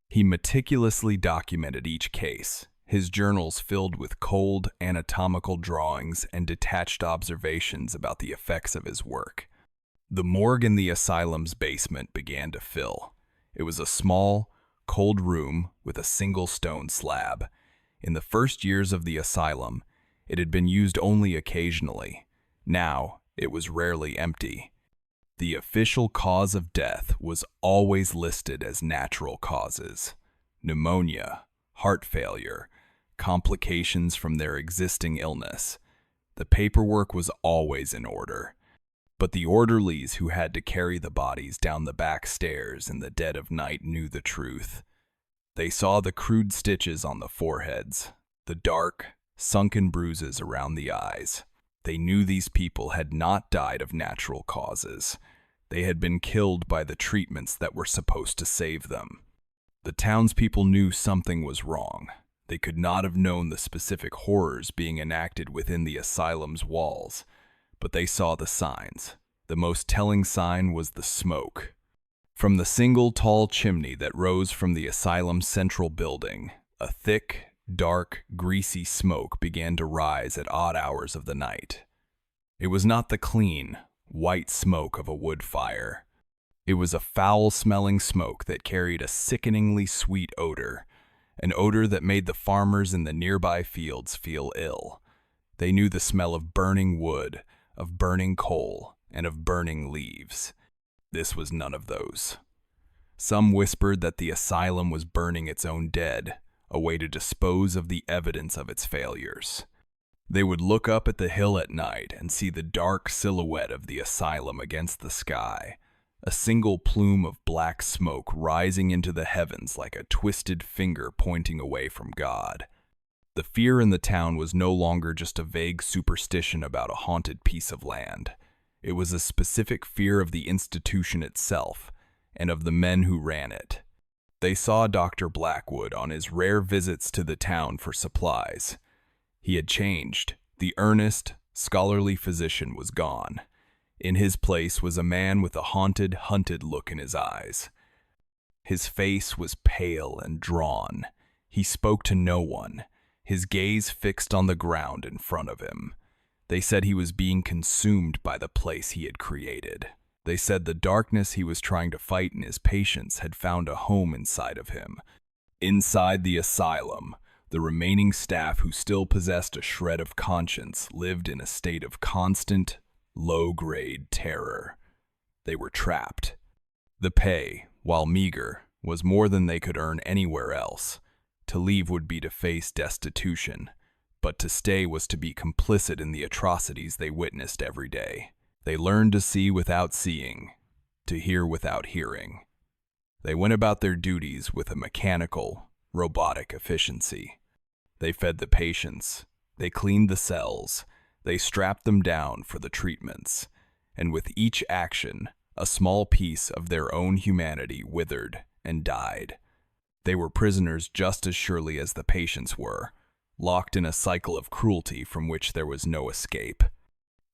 He meticulously documented each case, his journals filled with cold, anatomical drawings and detached observations about the effects of his work. The morgue in the asylum's basement began to fill. It was a small, cold room with a single stone slab. In the first years of the asylum, it had been used only occasionally. Now, it was rarely empty. The official cause of death was always listed as natural causes: pneumonia, heart failure, complications from their existing illness. The paperwork was always in order. But the orderlies who had to carry the bodies down the back stairs in the dead of night knew the truth. They saw the crude stitches on the foreheads, the dark, sunken bruises around the eyes. They knew these people had not died of natural causes. They had been killed by the treatments that were supposed to save them. The townspeople knew something was wrong. They could not have known the specific horrors being enacted within the asylum's walls, but they saw the signs. The most telling sign was the smoke. From the single tall chimney that rose from the asylum's central building, a thick, dark, greasy smoke began to rise at odd hours of the night. It was not the clean, white smoke of a wood fire. It was a foul-smelling smoke that carried a sickeningly sweet odor, an odor that made the farmers in the nearby fields feel ill. They knew the smell of burning wood, of burning coal, and of burning leaves. This was none of those. Some whispered that the asylum was burning its own dead, a way to dispose of the evidence of its failures. They would look up at the hill at night and see the dark silhouette of the asylum against the sky, a single plume of black smoke rising into the heavens like a twisted finger pointing away from God. The fear in the town was no longer just a vague superstition about a haunted piece of land. It was a specific fear of the institution itself and of the men who ran it. They saw Dr. Blackwood on his rare visits to the town for supplies. He had changed. The earnest, scholarly physician was gone. In his place was a man with a haunted, hunted look in his eyes. His face was pale and drawn. He spoke to no one, his gaze fixed on the ground in front of him. They said he was being consumed by the place he had created. They said the darkness he was trying to fight in his patients had found a home inside of him. Inside the asylum, the remaining staff who still possessed a shred of conscience lived in a state of constant, low-grade terror. They were trapped. The pay, while meager, was more than they could earn anywhere else. To leave would be to face destitution, but to stay was to be complicit in the atrocities they witnessed every day. They learned to see without seeing, to hear without hearing. They went about their duties with a mechanical, robotic efficiency. They fed the patients, they cleaned the cells, they strapped them down for the treatments, and with each action, a small piece of their own humanity withered and died. They were prisoners just as surely as the patients were, locked in a cycle of cruelty from which there was no escape.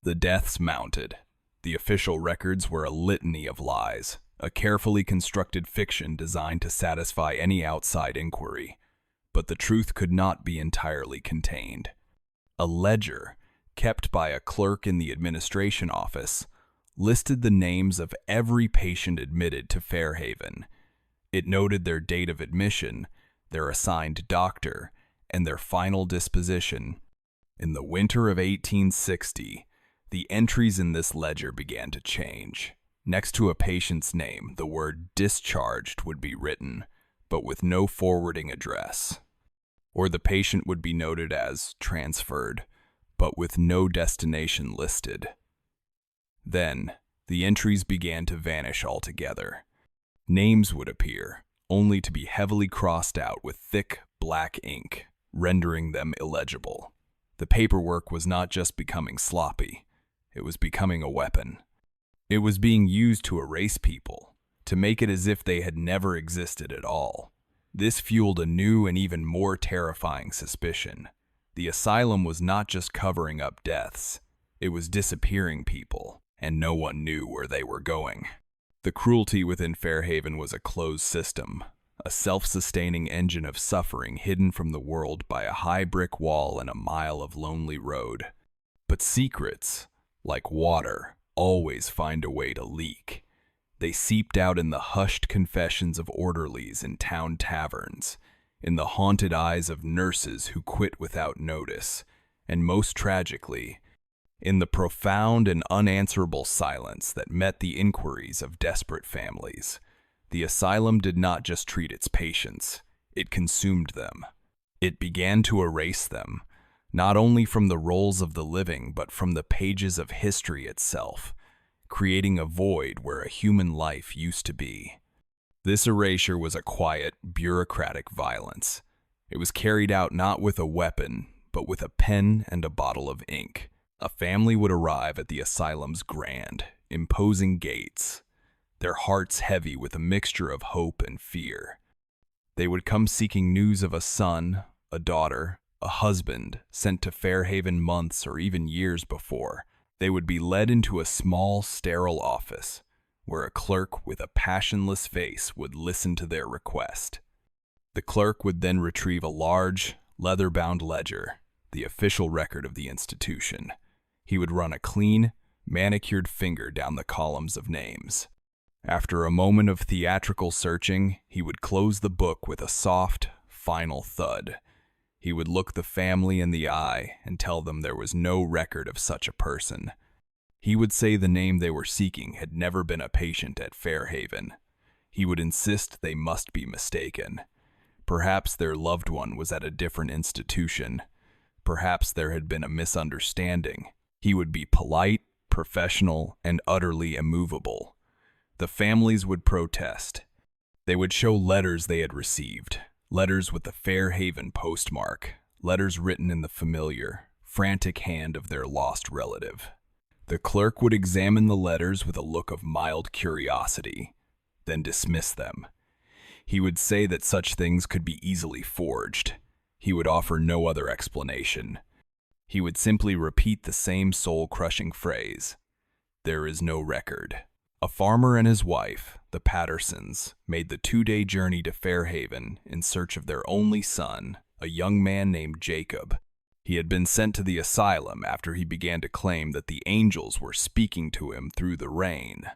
The deaths mounted. The official records were a litany of lies, a carefully constructed fiction designed to satisfy any outside inquiry. But the truth could not be entirely contained. A ledger, kept by a clerk in the administration office, listed the names of every patient admitted to Fairhaven. It noted their date of admission, their assigned doctor, and their final disposition. In the winter of 1860, the entries in this ledger began to change. Next to a patient's name, the word discharged would be written, but with no forwarding address. Or the patient would be noted as transferred, but with no destination listed. Then, the entries began to vanish altogether. Names would appear, only to be heavily crossed out with thick, black ink, rendering them illegible. The paperwork was not just becoming sloppy, it was becoming a weapon. It was being used to erase people, to make it as if they had never existed at all. This fueled a new and even more terrifying suspicion. The asylum was not just covering up deaths, it was disappearing people, and no one knew where they were going. The cruelty within Fairhaven was a closed system, a self-sustaining engine of suffering hidden from the world by a high brick wall and a mile of lonely road. But secrets, like water, always find a way to leak. They seeped out in the hushed confessions of orderlies in town taverns, in the haunted eyes of nurses who quit without notice, and most tragically, in the profound and unanswerable silence that met the inquiries of desperate families. The asylum did not just treat its patients, it consumed them. It began to erase them, not only from the rolls of the living, but from the pages of history itself, creating a void where a human life used to be. This erasure was a quiet, bureaucratic violence. It was carried out not with a weapon, but with a pen and a bottle of ink. A family would arrive at the asylum's grand, imposing gates, their hearts heavy with a mixture of hope and fear. They would come seeking news of a son, a daughter, a husband sent to Fairhaven months or even years before. They would be led into a small, sterile office, where a clerk with a passionless face would listen to their request. The clerk would then retrieve a large, leather-bound ledger, the official record of the institution. He would run a clean, manicured finger down the columns of names. After a moment of theatrical searching, he would close the book with a soft, final thud. He would look the family in the eye and tell them there was no record of such a person. He would say the name they were seeking had never been a patient at Fairhaven. He would insist they must be mistaken. Perhaps their loved one was at a different institution. Perhaps there had been a misunderstanding. He would be polite, professional, and utterly immovable. The families would protest. They would show letters they had received, letters with the Fairhaven postmark, letters written in the familiar, frantic hand of their lost relative. The clerk would examine the letters with a look of mild curiosity, then dismiss them. He would say that such things could be easily forged. He would offer no other explanation. He would simply repeat the same soul-crushing phrase, "There is no record." A farmer and his wife, the Pattersons, made the 2-day journey to Fairhaven in search of their only son, a young man named Jacob. He had been sent to the asylum after he began to claim that the angels were speaking to him through the rain.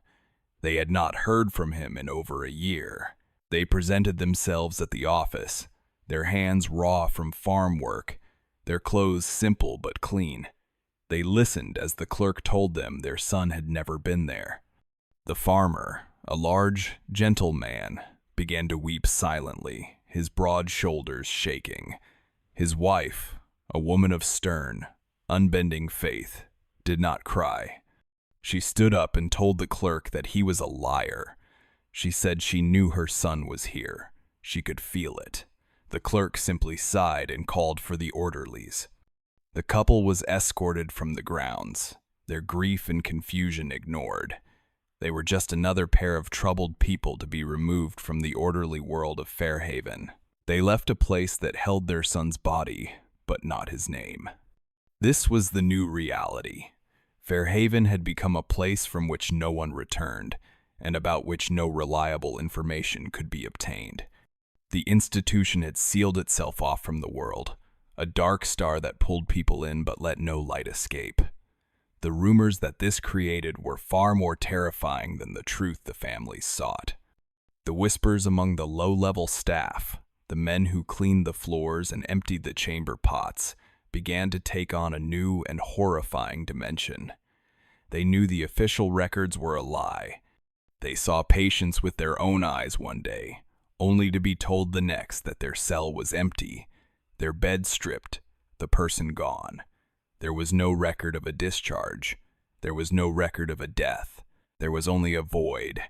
They had not heard from him in over a year. They presented themselves at the office, their hands raw from farm work, their clothes simple but clean. They listened as the clerk told them their son had never been there. The farmer, a large, gentle man, began to weep silently, his broad shoulders shaking. His wife, a woman of stern, unbending faith, did not cry. She stood up and told the clerk that he was a liar. She said she knew her son was here. She could feel it. The clerk simply sighed and called for the orderlies. The couple was escorted from the grounds, their grief and confusion ignored. They were just another pair of troubled people to be removed from the orderly world of Fairhaven. They left a place that held their son's body, but not his name. This was the new reality. Fairhaven had become a place from which no one returned, and about which no reliable information could be obtained. The institution had sealed itself off from the world, a dark star that pulled people in but let no light escape. The rumors that this created were far more terrifying than the truth the families sought. The whispers among the low-level staff, the men who cleaned the floors and emptied the chamber pots, began to take on a new and horrifying dimension. They knew the official records were a lie. They saw patients with their own eyes one day, only to be told the next that their cell was empty, their bed stripped, the person gone. There was no record of a discharge. There was no record of a death. There was only a void.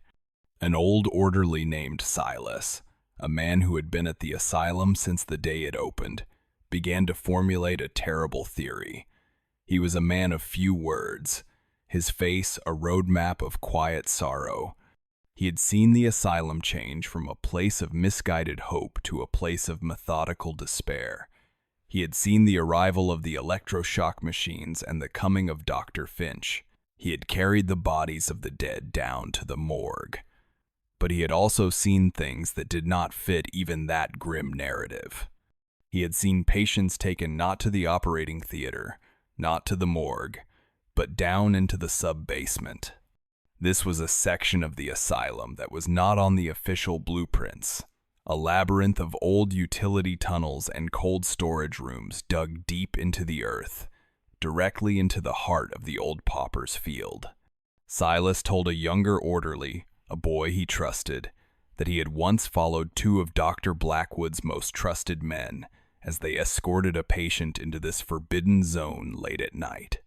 An old orderly named Silas, a man who had been at the asylum since the day it opened, began to formulate a terrible theory. He was a man of few words, his face a roadmap of quiet sorrow. He had seen the asylum change from a place of misguided hope to a place of methodical despair. He had seen the arrival of the electroshock machines and the coming of Dr. Finch. He had carried the bodies of the dead down to the morgue. But he had also seen things that did not fit even that grim narrative. He had seen patients taken not to the operating theater, not to the morgue, but down into the sub-basement. This was a section of the asylum that was not on the official blueprints, a labyrinth of old utility tunnels and cold storage rooms dug deep into the earth, directly into the heart of the old pauper's field. Silas told a younger orderly, a boy he trusted, that he had once followed two of Dr. Blackwood's most trusted men as they escorted a patient into this forbidden zone late at night.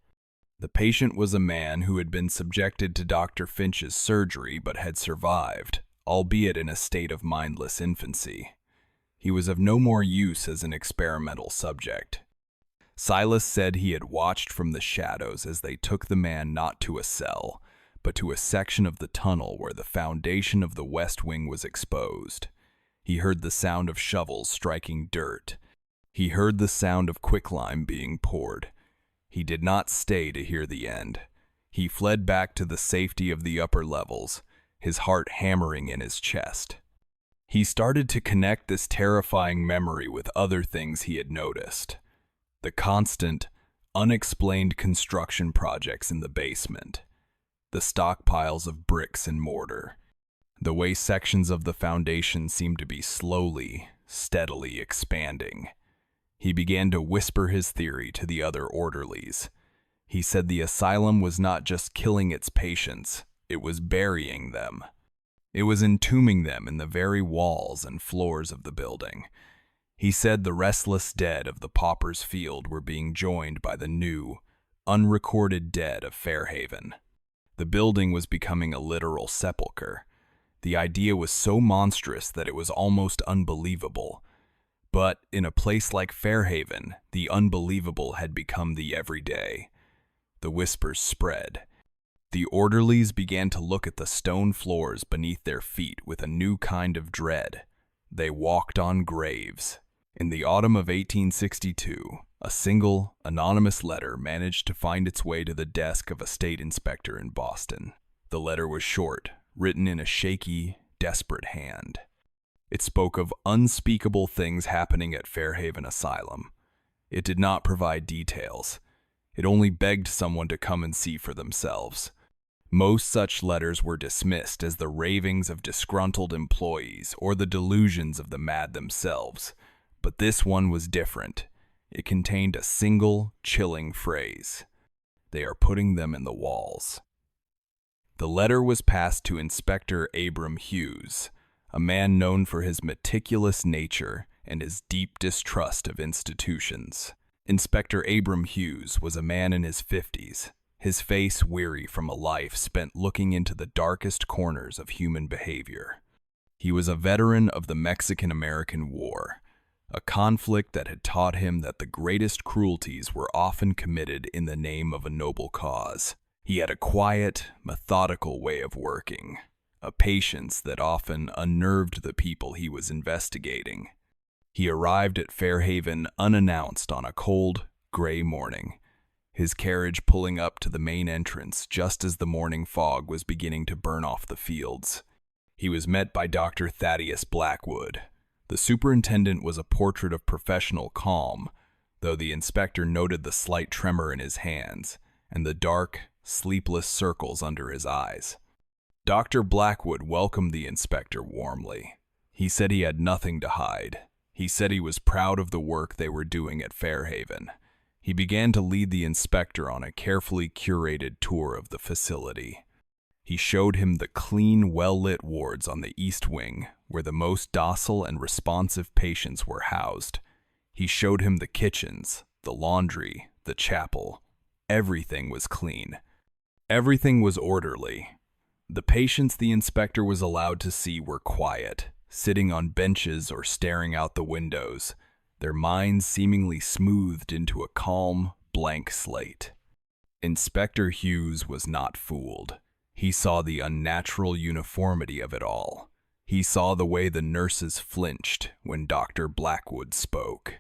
The patient was a man who had been subjected to Dr. Finch's surgery but had survived, albeit in a state of mindless infancy. He was of no more use as an experimental subject. Silas said he had watched from the shadows as they took the man not to a cell, but to a section of the tunnel where the foundation of the west wing was exposed. He heard the sound of shovels striking dirt. He heard the sound of quicklime being poured. He did not stay to hear the end. He fled back to the safety of the upper levels, his heart hammering in his chest. He started to connect this terrifying memory with other things he had noticed. The constant, unexplained construction projects in the basement. The stockpiles of bricks and mortar. The way sections of the foundation seemed to be slowly, steadily expanding. He began to whisper his theory to the other orderlies. He said the asylum was not just killing its patients, it was burying them. It was entombing them in the very walls and floors of the building. He said the restless dead of the pauper's field were being joined by the new, unrecorded dead of Fairhaven. The building was becoming a literal sepulcher. The idea was so monstrous that it was almost unbelievable. But in a place like Fairhaven, the unbelievable had become the everyday. The whispers spread. The orderlies began to look at the stone floors beneath their feet with a new kind of dread. They walked on graves. In the autumn of 1862, a single, anonymous letter managed to find its way to the desk of a state inspector in Boston. The letter was short, written in a shaky, desperate hand. It spoke of unspeakable things happening at Fairhaven Asylum. It did not provide details. It only begged someone to come and see for themselves. Most such letters were dismissed as the ravings of disgruntled employees or the delusions of the mad themselves. But this one was different. It contained a single, chilling phrase. They are putting them in the walls. The letter was passed to Inspector Abram Hughes, a man known for his meticulous nature and his deep distrust of institutions. Inspector Abram Hughes was a man in his 50s, his face weary from a life spent looking into the darkest corners of human behavior. He was a veteran of the Mexican-American War, a conflict that had taught him that the greatest cruelties were often committed in the name of a noble cause. He had a quiet, methodical way of working, a patience that often unnerved the people he was investigating. He arrived at Fairhaven unannounced on a cold, gray morning, his carriage pulling up to the main entrance just as the morning fog was beginning to burn off the fields. He was met by Dr. Thaddeus Blackwood. The superintendent was a portrait of professional calm, though the inspector noted the slight tremor in his hands and the dark, sleepless circles under his eyes. Dr. Blackwood welcomed the inspector warmly. He said he had nothing to hide. He said he was proud of the work they were doing at Fairhaven. He began to lead the inspector on a carefully curated tour of the facility. He showed him the clean, well-lit wards on the East Wing, where the most docile and responsive patients were housed. He showed him the kitchens, the laundry, the chapel. Everything was clean. Everything was orderly. The patients the inspector was allowed to see were quiet, sitting on benches or staring out the windows, their minds seemingly smoothed into a calm, blank slate. Inspector Hughes was not fooled. He saw the unnatural uniformity of it all. He saw the way the nurses flinched when Dr. Blackwood spoke.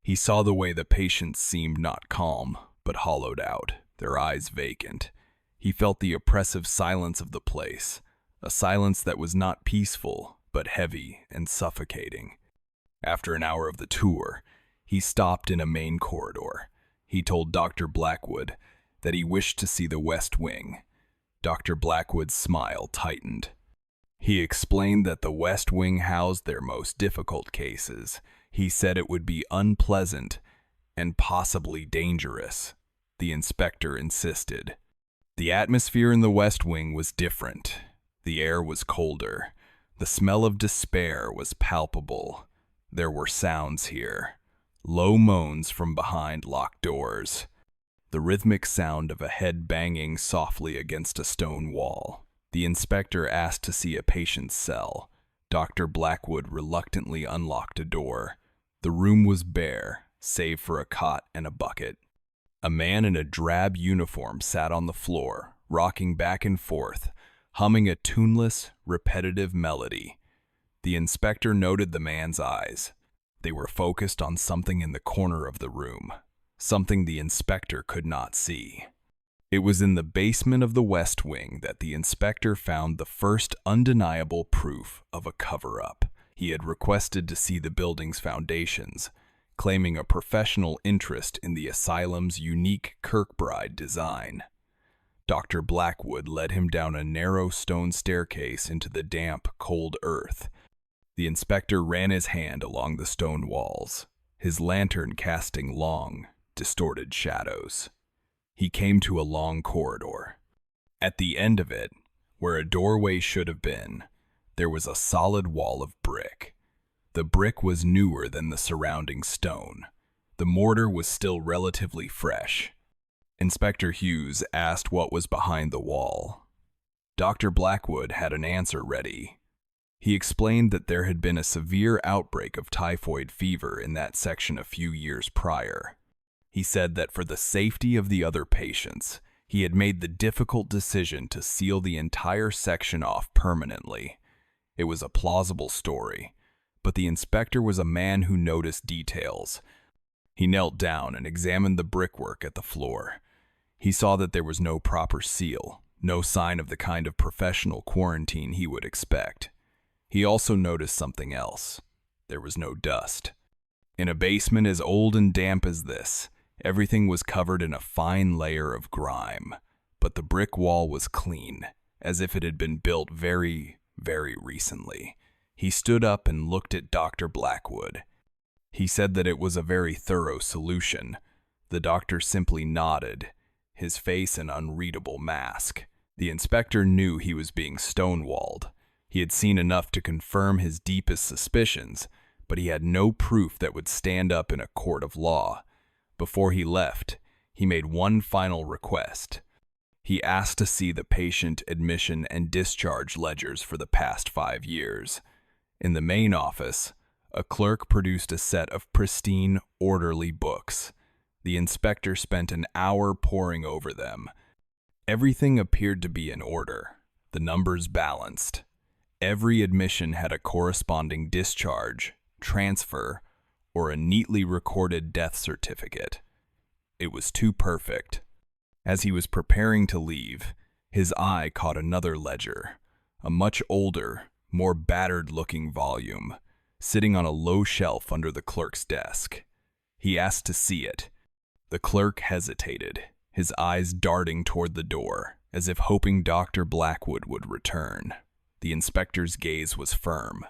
He saw the way the patients seemed not calm, but hollowed out, their eyes vacant. He felt the oppressive silence of the place, a silence that was not peaceful, but heavy and suffocating. After an hour of the tour, he stopped in a main corridor. He told Dr. Blackwood that he wished to see the West Wing. Dr. Blackwood's smile tightened. He explained that the West Wing housed their most difficult cases. He said it would be unpleasant and possibly dangerous. The inspector insisted. The atmosphere in the West Wing was different. The air was colder. The smell of despair was palpable. There were sounds here. Low moans from behind locked doors. The rhythmic sound of a head banging softly against a stone wall. The inspector asked to see a patient's cell. Dr. Blackwood reluctantly unlocked a door. The room was bare, save for a cot and a bucket. A man in a drab uniform sat on the floor, rocking back and forth, humming a tuneless, repetitive melody. The inspector noted the man's eyes. They were focused on something in the corner of the room, something the inspector could not see. It was in the basement of the West Wing that the inspector found the first undeniable proof of a cover-up. He had requested to see the building's foundations, claiming a professional interest in the asylum's unique Kirkbride design. Dr. Blackwood led him down a narrow stone staircase into the damp, cold earth. The inspector ran his hand along the stone walls, his lantern casting long, distorted shadows. He came to a long corridor. At the end of it, where a doorway should have been, there was a solid wall of brick. The brick was newer than the surrounding stone. The mortar was still relatively fresh. Inspector Hughes asked what was behind the wall. Dr. Blackwood had an answer ready. He explained that there had been a severe outbreak of typhoid fever in that section a few years prior. He said that for the safety of the other patients, he had made the difficult decision to seal the entire section off permanently. It was a plausible story, but the inspector was a man who noticed details. He knelt down and examined the brickwork at the floor. He saw that there was no proper seal, no sign of the kind of professional quarantine he would expect. He also noticed something else. There was no dust. In a basement as old and damp as this, everything was covered in a fine layer of grime, but the brick wall was clean, as if it had been built very, very recently. He stood up and looked at Dr. Blackwood. He said that it was a very thorough solution. The doctor simply nodded, his face an unreadable mask. The inspector knew he was being stonewalled. He had seen enough to confirm his deepest suspicions, but he had no proof that would stand up in a court of law. Before he left, he made one final request. He asked to see the patient admission and discharge ledgers for the past 5 years. In the main office, a clerk produced a set of pristine, orderly books. The inspector spent an hour poring over them. Everything appeared to be in order, the numbers balanced. Every admission had a corresponding discharge, transfer, or a neatly recorded death certificate. It was too perfect. As he was preparing to leave, his eye caught another ledger, a much older, more battered-looking volume, sitting on a low shelf under the clerk's desk. He asked to see it. The clerk hesitated, his eyes darting toward the door, as if hoping Dr. Blackwood would return. The inspector's gaze was firm.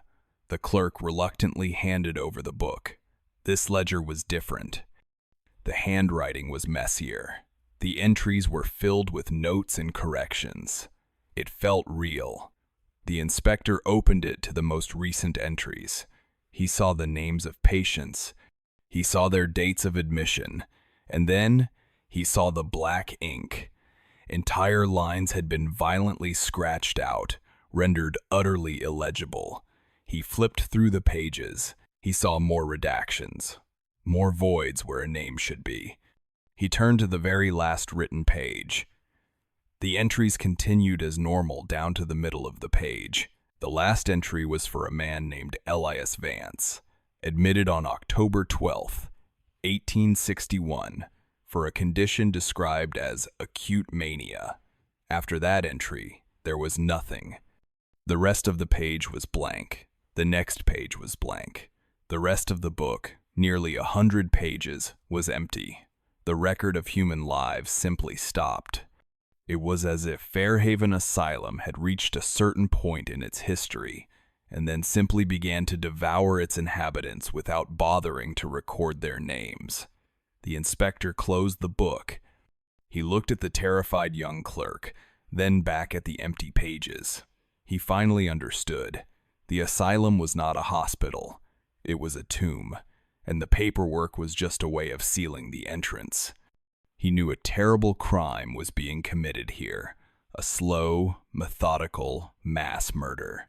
The clerk reluctantly handed over the book. This ledger was different. The handwriting was messier. The entries were filled with notes and corrections. It felt real. The inspector opened it to the most recent entries. He saw the names of patients. He saw their dates of admission. And then he saw the black ink. Entire lines had been violently scratched out, rendered utterly illegible. He flipped through the pages. He saw more redactions, more voids where a name should be. He turned to the very last written page. The entries continued as normal down to the middle of the page. The last entry was for a man named Elias Vance, admitted on October 12th, 1861, for a condition described as acute mania. After that entry, there was nothing. The rest of the page was blank. The next page was blank. The rest of the book, nearly 100 pages, was empty. The record of human lives simply stopped. It was as if Fairhaven Asylum had reached a certain point in its history and then simply began to devour its inhabitants without bothering to record their names. The inspector closed the book. He looked at the terrified young clerk, then back at the empty pages. He finally understood. The asylum was not a hospital. It was a tomb, and the paperwork was just a way of sealing the entrance. He knew a terrible crime was being committed here, a slow, methodical mass murder.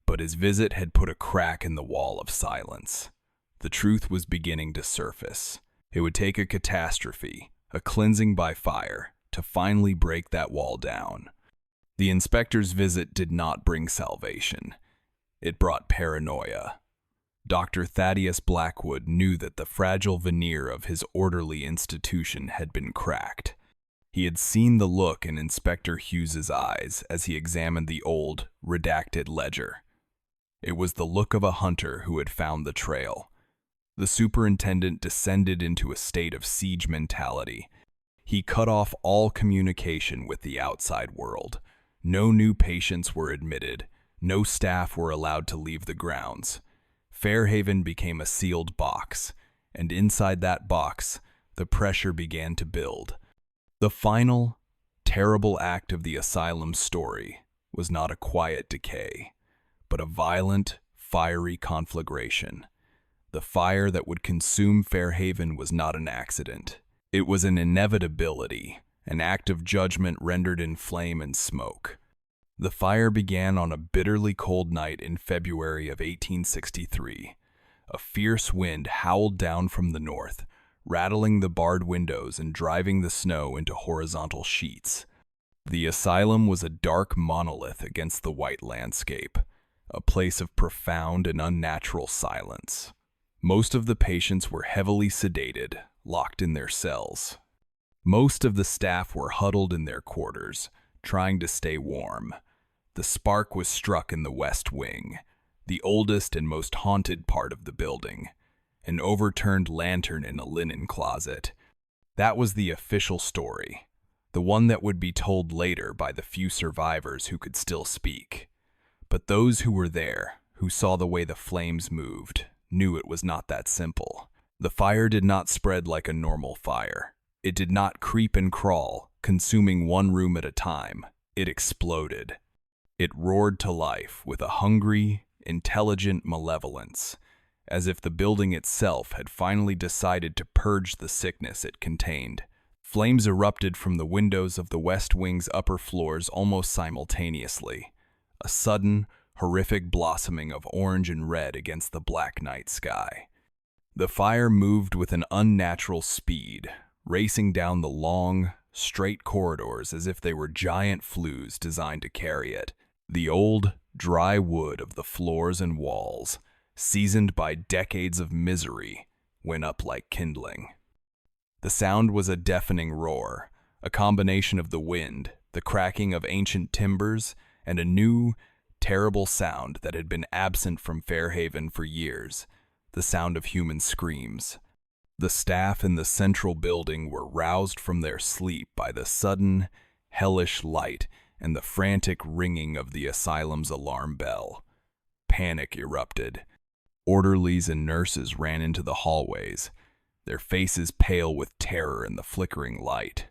But his visit had put a crack in the wall of silence. The truth was beginning to surface. It would take a catastrophe, a cleansing by fire, to finally break that wall down. The inspector's visit did not bring salvation. It brought paranoia. Dr. Thaddeus Blackwood knew that the fragile veneer of his orderly institution had been cracked. He had seen the look in Inspector Hughes's eyes as he examined the old, redacted ledger. It was the look of a hunter who had found the trail. The superintendent descended into a state of siege mentality. He cut off all communication with the outside world. No new patients were admitted. No staff were allowed to leave the grounds. Fairhaven became a sealed box, and inside that box, the pressure began to build. The final, terrible act of the asylum's story was not a quiet decay, but a violent, fiery conflagration. The fire that would consume Fairhaven was not an accident. It was an inevitability, an act of judgment rendered in flame and smoke. The fire began on a bitterly cold night in February of 1863. A fierce wind howled down from the north, rattling the barred windows and driving the snow into horizontal sheets. The asylum was a dark monolith against the white landscape, a place of profound and unnatural silence. Most of the patients were heavily sedated, locked in their cells. Most of the staff were huddled in their quarters, trying to stay warm. The spark was struck in the west wing, the oldest and most haunted part of the building, an overturned lantern in a linen closet. That was the official story, the one that would be told later by the few survivors who could still speak. But those who were there, who saw the way the flames moved, knew it was not that simple. The fire did not spread like a normal fire. It did not creep and crawl, consuming one room at a time. It exploded. It roared to life with a hungry, intelligent malevolence, as if the building itself had finally decided to purge the sickness it contained. Flames erupted from the windows of the West Wing's upper floors almost simultaneously, a sudden, horrific blossoming of orange and red against the black night sky. The fire moved with an unnatural speed, racing down the long, straight corridors as if they were giant flues designed to carry it. The old, dry wood of the floors and walls, seasoned by decades of misery, went up like kindling. The sound was a deafening roar, a combination of the wind, the cracking of ancient timbers, and a new, terrible sound that had been absent from Fairhaven for years, the sound of human screams. The staff in the central building were roused from their sleep by the sudden, hellish light and the frantic ringing of the asylum's alarm bell. Panic erupted. Orderlies and nurses ran into the hallways, their faces pale with terror in the flickering light.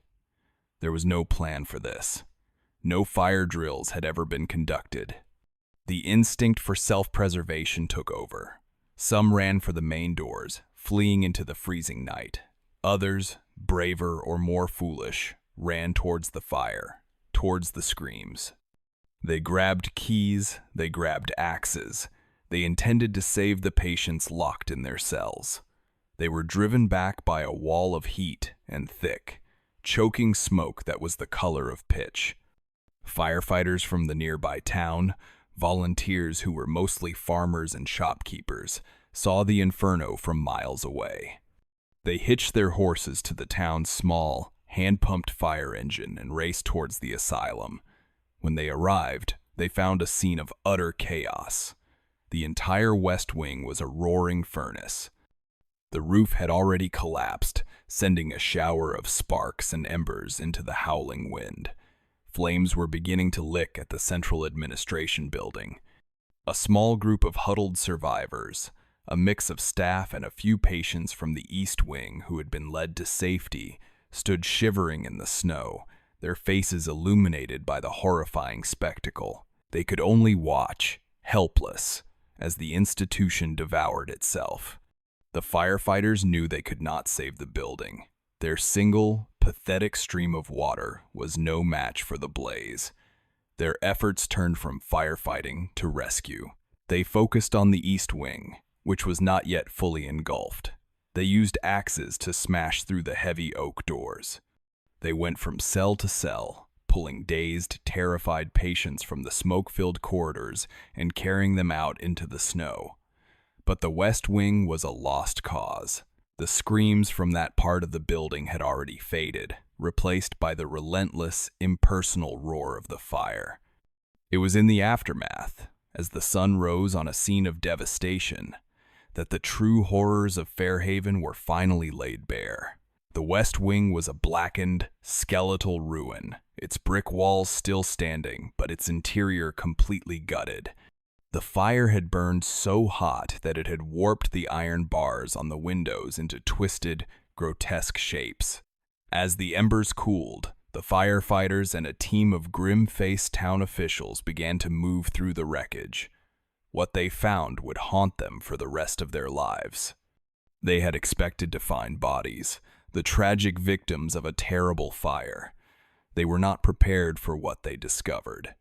There was no plan for this. No fire drills had ever been conducted. The instinct for self-preservation took over. Some ran for the main doors, fleeing into the freezing night. Others, braver or more foolish, ran towards the fire, towards the screams. They grabbed keys, they grabbed axes. They intended to save the patients locked in their cells. They were driven back by a wall of heat and thick, choking smoke that was the color of pitch. Firefighters from the nearby town, volunteers who were mostly farmers and shopkeepers, saw the inferno from miles away. They hitched their horses to the town's small, hand-pumped fire engine and raced towards the asylum. When they arrived, they found a scene of utter chaos. The entire West Wing was a roaring furnace. The roof had already collapsed, sending a shower of sparks and embers into the howling wind. Flames were beginning to lick at the central administration building. A small group of huddled survivors, a mix of staff and a few patients from the East Wing who had been led to safety, stood shivering in the snow, their faces illuminated by the horrifying spectacle. They could only watch, helpless, as the institution devoured itself. The firefighters knew they could not save the building. Their single, pathetic stream of water was no match for the blaze. Their efforts turned from firefighting to rescue. They focused on the East Wing, which was not yet fully engulfed. They used axes to smash through the heavy oak doors. They went from cell to cell, pulling dazed, terrified patients from the smoke-filled corridors and carrying them out into the snow. But the West Wing was a lost cause. The screams from that part of the building had already faded, replaced by the relentless, impersonal roar of the fire. It was in the aftermath, as the sun rose on a scene of devastation, that the true horrors of Fairhaven were finally laid bare. The West Wing was a blackened, skeletal ruin, its brick walls still standing, but its interior completely gutted. The fire had burned so hot that it had warped the iron bars on the windows into twisted, grotesque shapes. As the embers cooled, the firefighters and a team of grim-faced town officials began to move through the wreckage. What they found would haunt them for the rest of their lives. They had expected to find bodies, the tragic victims of a terrible fire. They were not prepared for what they discovered.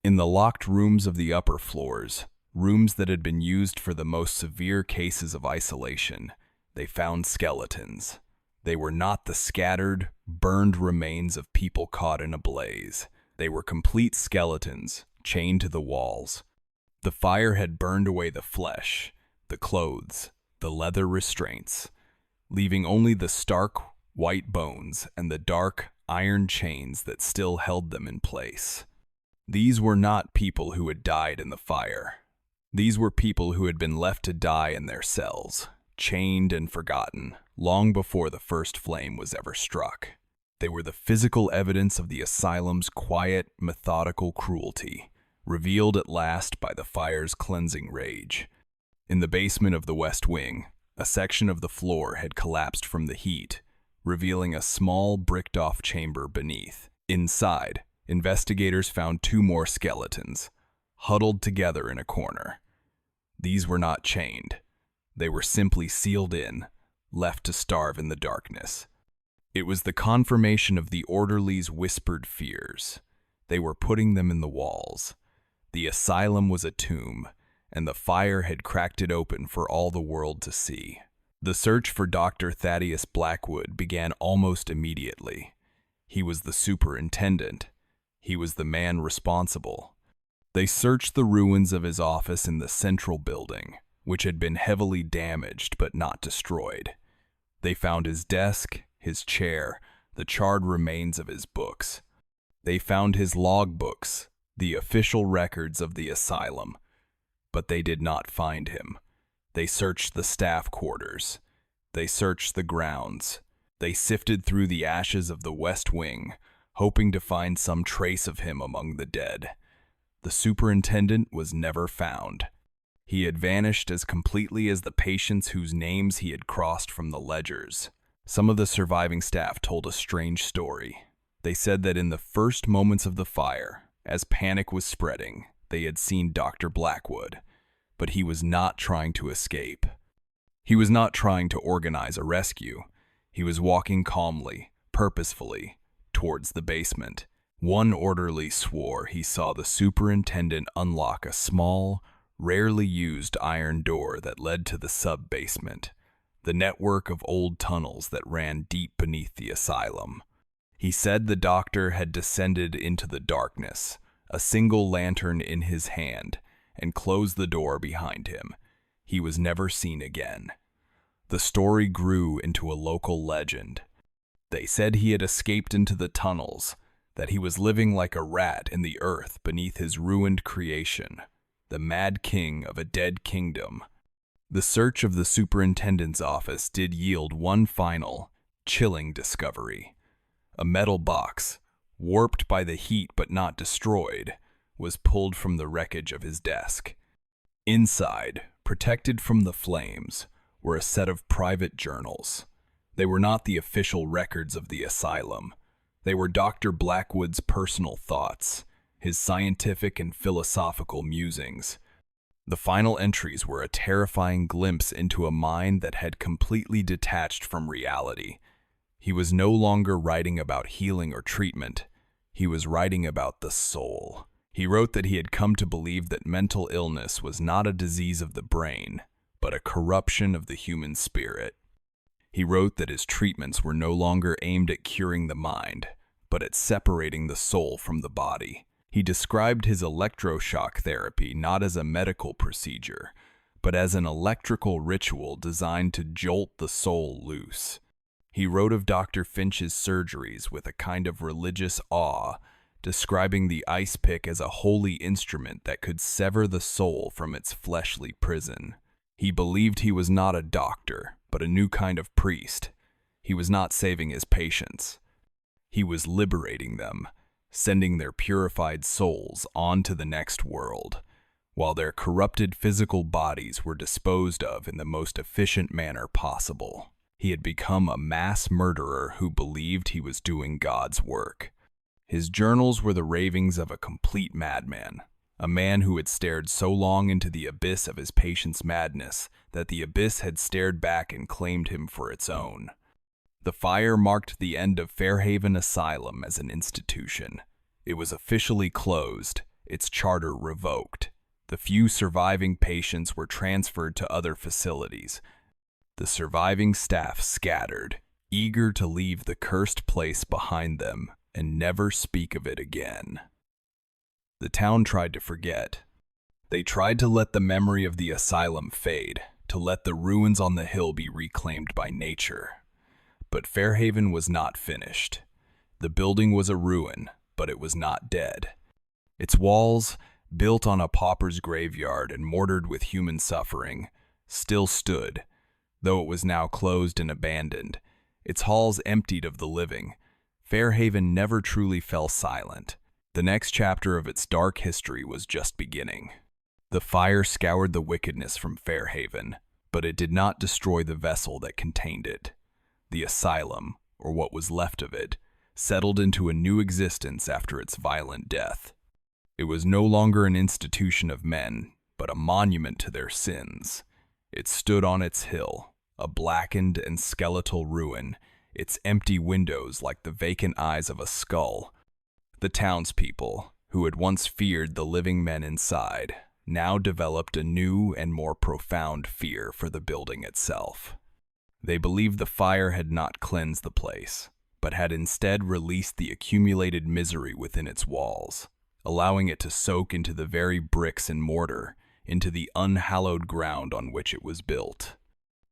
In the locked rooms of the upper floors, rooms that had been used for the most severe cases of isolation, they found skeletons. They were not the scattered, burned remains of people caught in a blaze. They were complete skeletons, chained to the walls. The fire had burned away the flesh, the clothes, the leather restraints, leaving only the stark, white bones and the dark, iron chains that still held them in place. These were not people who had died in the fire. These were people who had been left to die in their cells, chained and forgotten, long before the first flame was ever struck. They were the physical evidence of the asylum's quiet, methodical cruelty, revealed at last by the fire's cleansing rage. In the basement of the West Wing, a section of the floor had collapsed from the heat, revealing a small, bricked-off chamber beneath. Inside, investigators found 2 more skeletons, huddled together in a corner. These were not chained. They were simply sealed in, left to starve in the darkness. It was the confirmation of the orderlies' whispered fears. They were putting them in the walls. The asylum was a tomb, and the fire had cracked it open for all the world to see. The search for Dr. Thaddeus Blackwood began almost immediately. He was the superintendent. He was the man responsible. They searched the ruins of his office in the central building, which had been heavily damaged but not destroyed. They found his desk, his chair, the charred remains of his books. They found his logbooks, the official records of the asylum. But they did not find him. They searched the staff quarters. They searched the grounds. They sifted through the ashes of the West Wing, hoping to find some trace of him among the dead. The superintendent was never found. He had vanished as completely as the patients whose names he had crossed from the ledgers. Some of the surviving staff told a strange story. They said that in the first moments of the fire, as panic was spreading, they had seen Dr. Blackwood, but he was not trying to escape. He was not trying to organize a rescue. He was walking calmly, purposefully, towards the basement. One orderly swore he saw the superintendent unlock a small, rarely used iron door that led to the sub-basement, the network of old tunnels that ran deep beneath the asylum. He said the doctor had descended into the darkness, a single lantern in his hand, and closed the door behind him. He was never seen again. The story grew into a local legend. They said he had escaped into the tunnels, that he was living like a rat in the earth beneath his ruined creation, the mad king of a dead kingdom. The search of the superintendent's office did yield one final, chilling discovery. A metal box, warped by the heat but not destroyed, was pulled from the wreckage of his desk. Inside, protected from the flames, were a set of private journals. They were not the official records of the asylum. They were Dr. Blackwood's personal thoughts, his scientific and philosophical musings. The final entries were a terrifying glimpse into a mind that had completely detached from reality. He was no longer writing about healing or treatment. He was writing about the soul. He wrote that he had come to believe that mental illness was not a disease of the brain, but a corruption of the human spirit. He wrote that his treatments were no longer aimed at curing the mind, but at separating the soul from the body. He described his electroshock therapy not as a medical procedure, but as an electrical ritual designed to jolt the soul loose. He wrote of Dr. Finch's surgeries with a kind of religious awe, describing the ice pick as a holy instrument that could sever the soul from its fleshly prison. He believed he was not a doctor, but a new kind of priest. He was not saving his patients. He was liberating them, sending their purified souls on to the next world, while their corrupted physical bodies were disposed of in the most efficient manner possible. He had become a mass murderer who believed he was doing God's work. His journals were the ravings of a complete madman, a man who had stared so long into the abyss of his patient's madness that the abyss had stared back and claimed him for its own. The fire marked the end of Fairhaven Asylum as an institution. It was officially closed, its charter revoked. The few surviving patients were transferred to other facilities. The surviving staff scattered, eager to leave the cursed place behind them and never speak of it again. The town tried to forget. They tried to let the memory of the asylum fade, to let the ruins on the hill be reclaimed by nature. But Fairhaven was not finished. The building was a ruin, but it was not dead. Its walls, built on a pauper's graveyard and mortared with human suffering, still stood, though it was now closed and abandoned, its halls emptied of the living. Fairhaven never truly fell silent. The next chapter of its dark history was just beginning. The fire scoured the wickedness from Fairhaven, but it did not destroy the vessel that contained it. The asylum, or what was left of it, settled into a new existence after its violent death. It was no longer an institution of men, but a monument to their sins. It stood on its hill, a blackened and skeletal ruin, its empty windows like the vacant eyes of a skull. The townspeople, who had once feared the living men inside, now developed a new and more profound fear for the building itself. They believed the fire had not cleansed the place, but had instead released the accumulated misery within its walls, allowing it to soak into the very bricks and mortar, into the unhallowed ground on which it was built.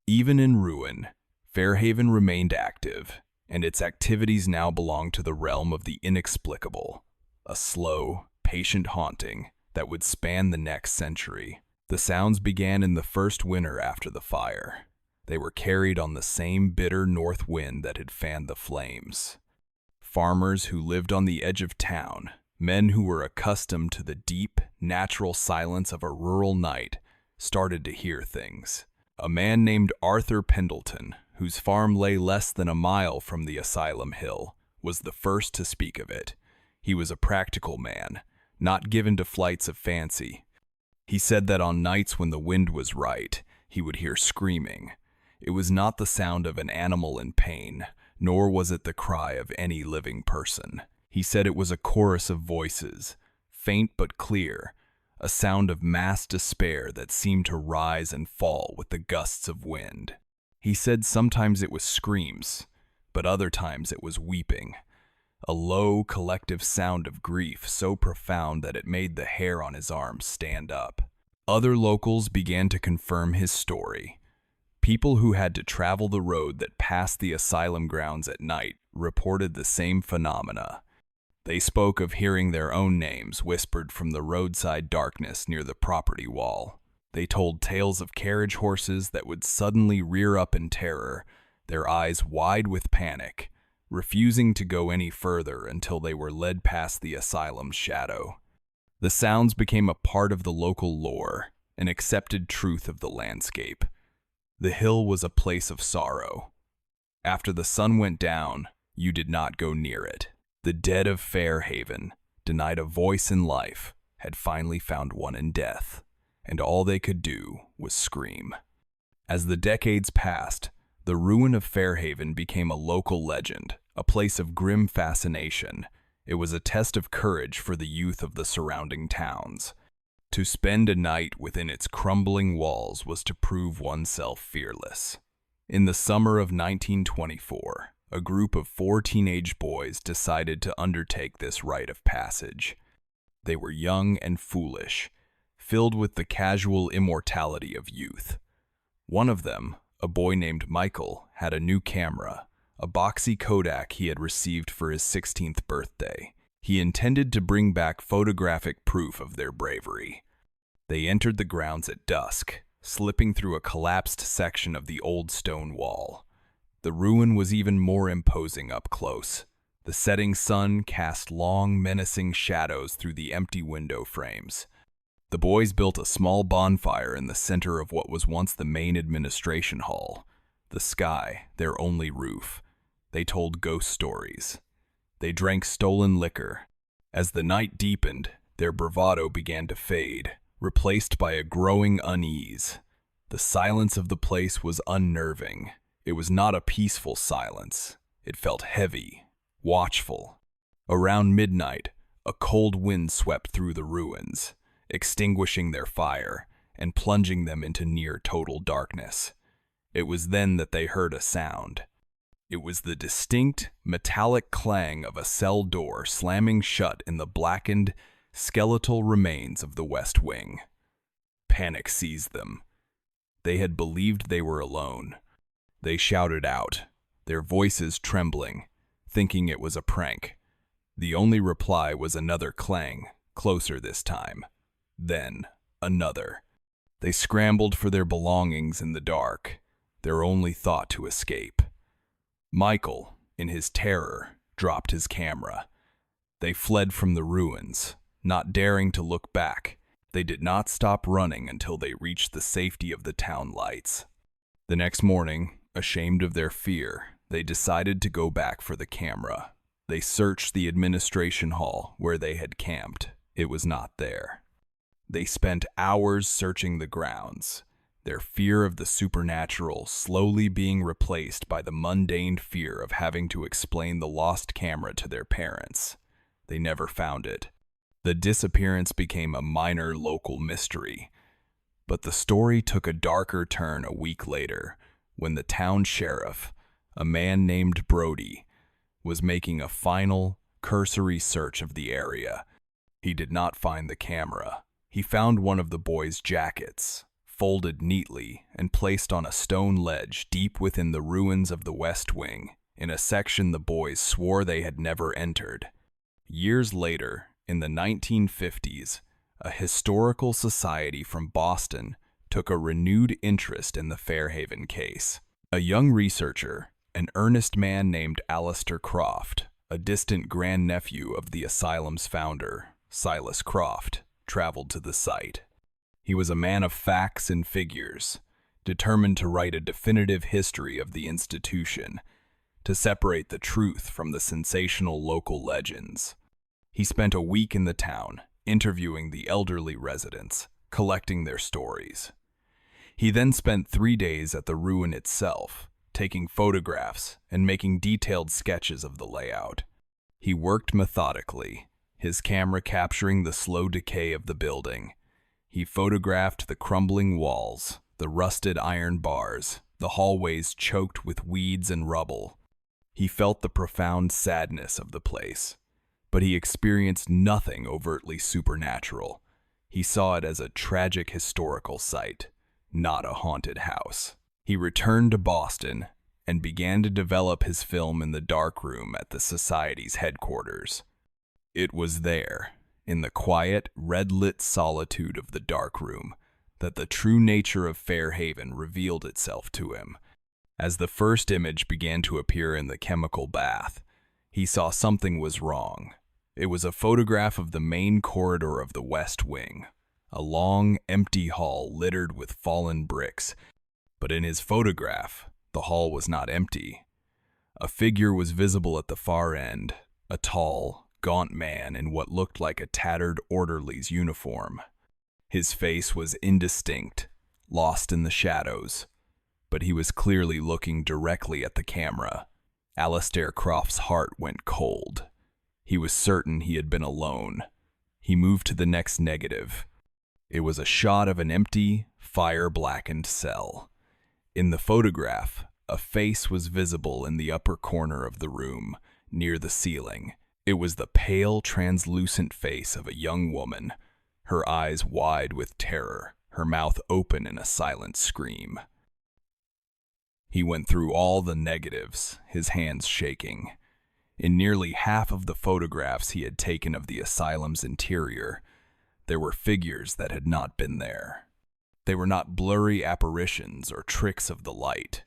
Even in ruin, Fairhaven remained active, and its activities now belonged to the realm of the inexplicable, a slow, patient haunting that would span the next century. The sounds began in the first winter after the fire. They were carried on the same bitter north wind that had fanned the flames. Farmers who lived on the edge of town, men who were accustomed to the deep, natural silence of a rural night, started to hear things. A man named Arthur Pendleton, whose farm lay less than a mile from the Asylum hill, was the first to speak of it. He was a practical man, not given to flights of fancy. He said that on nights when the wind was right, he would hear screaming. It was not the sound of an animal in pain, nor was it the cry of any living person. He said it was a chorus of voices, faint but clear, a sound of mass despair that seemed to rise and fall with the gusts of wind. He said sometimes it was screams, but other times it was weeping, a low, collective sound of grief so profound that it made the hair on his arms stand up. Other locals began to confirm his story. People who had to travel the road that passed the asylum grounds at night reported the same phenomena. They spoke of hearing their own names whispered from the roadside darkness near the property wall. They told tales of carriage horses that would suddenly rear up in terror, their eyes wide with panic, refusing to go any further until they were led past the asylum's shadow. The sounds became a part of the local lore, an accepted truth of the landscape. The hill was a place of sorrow. After the sun went down, you did not go near it. The dead of Fairhaven, denied a voice in life, had finally found one in death, and all they could do was scream. As the decades passed, the ruin of Fairhaven became a local legend, a place of grim fascination. It was a test of courage for the youth of the surrounding towns. To spend a night within its crumbling walls was to prove oneself fearless. In the summer of 1924, a group of 4 teenage boys decided to undertake this rite of passage. They were young and foolish, filled with the casual immortality of youth. One of them, a boy named Michael, had a new camera, a boxy Kodak he had received for his 16th birthday. He intended to bring back photographic proof of their bravery. They entered the grounds at dusk, slipping through a collapsed section of the old stone wall. The ruin was even more imposing up close. The setting sun cast long, menacing shadows through the empty window frames. The boys built a small bonfire in the center of what was once the main administration hall. The sky, their only roof. They told ghost stories. They drank stolen liquor. As the night deepened, their bravado began to fade, replaced by a growing unease. The silence of the place was unnerving. It was not a peaceful silence. It felt heavy, watchful. Around midnight, a cold wind swept through the ruins, extinguishing their fire and plunging them into near total darkness. It was then that they heard a sound. It was the distinct, metallic clang of a cell door slamming shut in the blackened, skeletal remains of the West Wing. Panic seized them. They had believed they were alone. They shouted out, their voices trembling, thinking it was a prank. The only reply was another clang, closer this time. Then, another. They scrambled for their belongings in the dark, their only thought to escape. Michael, in his terror, dropped his camera. They fled from the ruins, not daring to look back. They did not stop running until they reached the safety of the town lights. The next morning, ashamed of their fear, they decided to go back for the camera. They searched the administration hall where they had camped. It was not there. They spent hours searching the grounds. their fear of the supernatural slowly being replaced by the mundane fear of having to explain the lost camera to their parents. They never found it. The disappearance became a minor local mystery. But the story took a darker turn a week later when the town sheriff, a man named Brody, was making a final, cursory search of the area. He did not find the camera. He found one of the boys' jackets, folded neatly and placed on a stone ledge deep within the ruins of the West Wing, in a section the boys swore they had never entered. Years later, in the 1950s, a historical society from Boston took a renewed interest in the Fairhaven case. A young researcher, an earnest man named Alistair Croft, a distant grandnephew of the Asylum's founder, Silas Croft, traveled to the site. He was a man of facts and figures, determined to write a definitive history of the institution, to separate the truth from the sensational local legends. He spent a week in the town, interviewing the elderly residents, collecting their stories. He then spent 3 days at the ruin itself, taking photographs and making detailed sketches of the layout. He worked methodically, his camera capturing the slow decay of the building. He photographed the crumbling walls, the rusted iron bars, the hallways choked with weeds and rubble. He felt the profound sadness of the place, but he experienced nothing overtly supernatural. He saw it as a tragic historical site, not a haunted house. He returned to Boston and began to develop his film in the darkroom at the Society's headquarters. It was there, in the quiet, red-lit solitude of the darkroom, that the true nature of Fairhaven revealed itself to him. As the first image began to appear in the chemical bath, he saw something was wrong. It was a photograph of the main corridor of the West Wing, a long, empty hall littered with fallen bricks. But in his photograph, the hall was not empty. A figure was visible at the far end, a tall, gaunt man in what looked like a tattered orderly's uniform. His face was indistinct, lost in the shadows, but he was clearly looking directly at the camera. Alistair Croft's heart went cold. He was certain he had been alone. He moved to the next negative. It was a shot of an empty, fire-blackened cell. In the photograph, a face was visible in the upper corner of the room, near the ceiling. It was the pale, translucent face of a young woman, her eyes wide with terror, her mouth open in a silent scream. He went through all the negatives, his hands shaking. In nearly half of the photographs he had taken of the asylum's interior, there were figures that had not been there. They were not blurry apparitions or tricks of the light.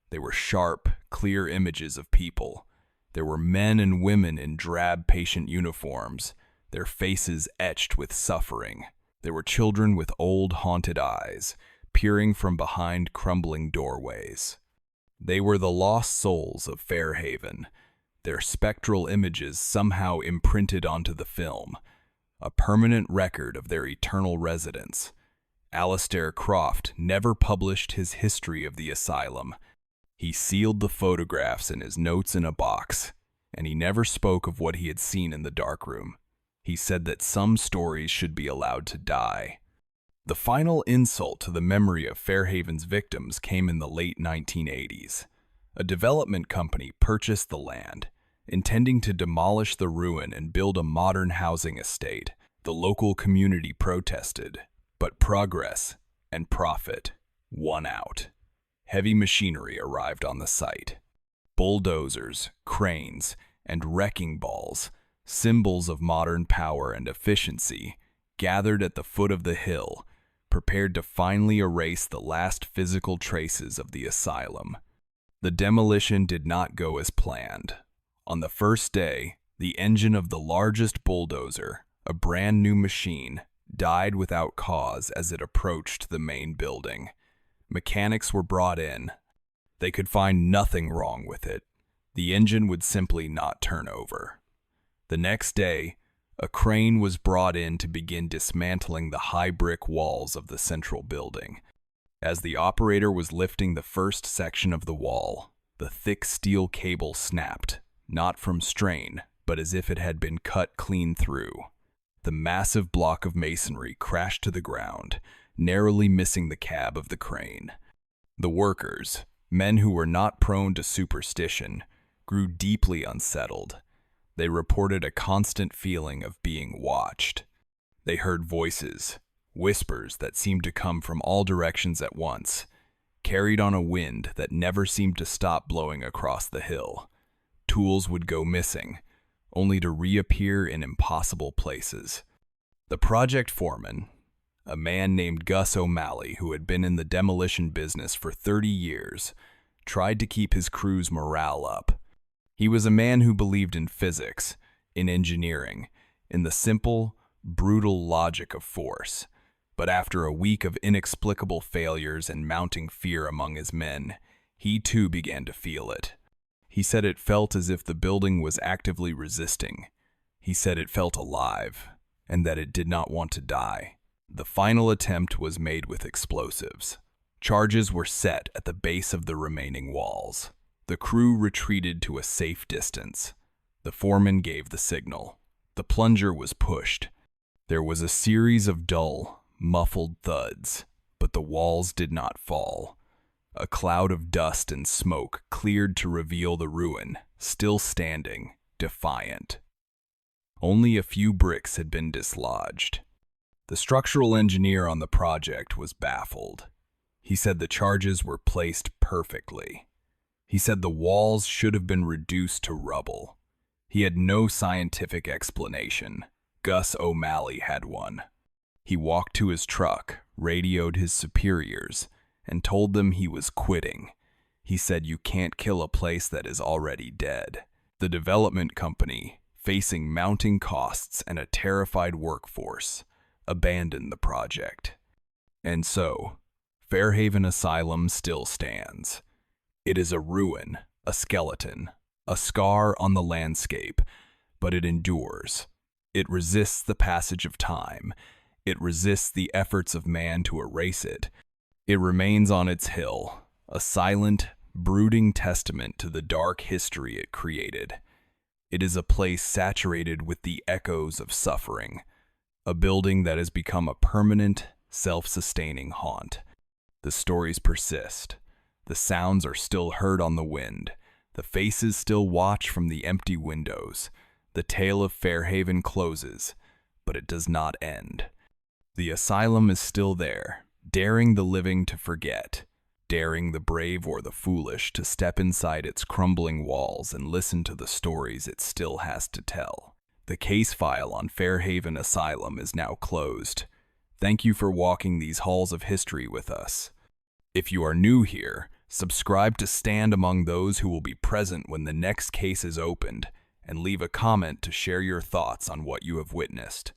They were sharp, clear images of people. There were men and women in drab patient uniforms, their faces etched with suffering. There were children with old, haunted eyes, peering from behind crumbling doorways. They were the lost souls of Fairhaven, their spectral images somehow imprinted onto the film, a permanent record of their eternal residence. Alistair Croft never published his history of the asylum. He sealed the photographs and his notes in a box, and he never spoke of what he had seen in the darkroom. He said that some stories should be allowed to die. The final insult to the memory of Fairhaven's victims came in the late 1980s. A development company purchased the land, intending to demolish the ruin and build a modern housing estate. The local community protested, but progress and profit won out. Heavy machinery arrived on the site. Bulldozers, cranes, and wrecking balls, symbols of modern power and efficiency, gathered at the foot of the hill, prepared to finally erase the last physical traces of the asylum. The demolition did not go as planned. On the first day, the engine of the largest bulldozer, a brand new machine, died without cause as it approached the main building. Mechanics were brought in. They could find nothing wrong with it. The engine would simply not turn over. The next day, a crane was brought in to begin dismantling the high brick walls of the central building. As the operator was lifting the first section of the wall, the thick steel cable snapped, not from strain, but as if it had been cut clean through. The massive block of masonry crashed to the ground, narrowly missing the cab of the crane. The workers, men who were not prone to superstition, grew deeply unsettled. They reported a constant feeling of being watched. They heard voices, whispers that seemed to come from all directions at once, carried on a wind that never seemed to stop blowing across the hill. Tools would go missing, only to reappear in impossible places. The project foreman, a man named Gus O'Malley who had been in the demolition business for 30 years, tried to keep his crew's morale up. He was a man who believed in physics, in engineering, in the simple, brutal logic of force. But after a week of inexplicable failures and mounting fear among his men, he too began to feel it. He said it felt as if the building was actively resisting. He said it felt alive, and that it did not want to die. The final attempt was made with explosives. Charges were set at the base of the remaining walls. The crew retreated to a safe distance. The foreman gave the signal. The plunger was pushed. There was a series of dull, muffled thuds, but the walls did not fall. A cloud of dust and smoke cleared to reveal the ruin, still standing, defiant. Only a few bricks had been dislodged. The structural engineer on the project was baffled. He said the charges were placed perfectly. He said the walls should have been reduced to rubble. He had no scientific explanation. Gus O'Malley had one. He walked to his truck, radioed his superiors, and told them he was quitting. He said you can't kill a place that is already dead. The development company, facing mounting costs and a terrified workforce, abandoned the project. And so, Fairhaven Asylum still stands. It is a ruin, a skeleton, a scar on the landscape, but it endures. It resists the passage of time. It resists the efforts of man to erase it. It remains on its hill, a silent, brooding testament to the dark history it created. It is a place saturated with the echoes of suffering, a building that has become a permanent, self-sustaining haunt. The stories persist. The sounds are still heard on the wind. The faces still watch from the empty windows. The tale of Fairhaven closes, but it does not end. The asylum is still there, daring the living to forget, daring the brave or the foolish to step inside its crumbling walls and listen to the stories it still has to tell. The case file on Fairhaven Asylum is now closed. Thank you for walking these halls of history with us. If you are new here, subscribe to stand among those who will be present when the next case is opened, and leave a comment to share your thoughts on what you have witnessed.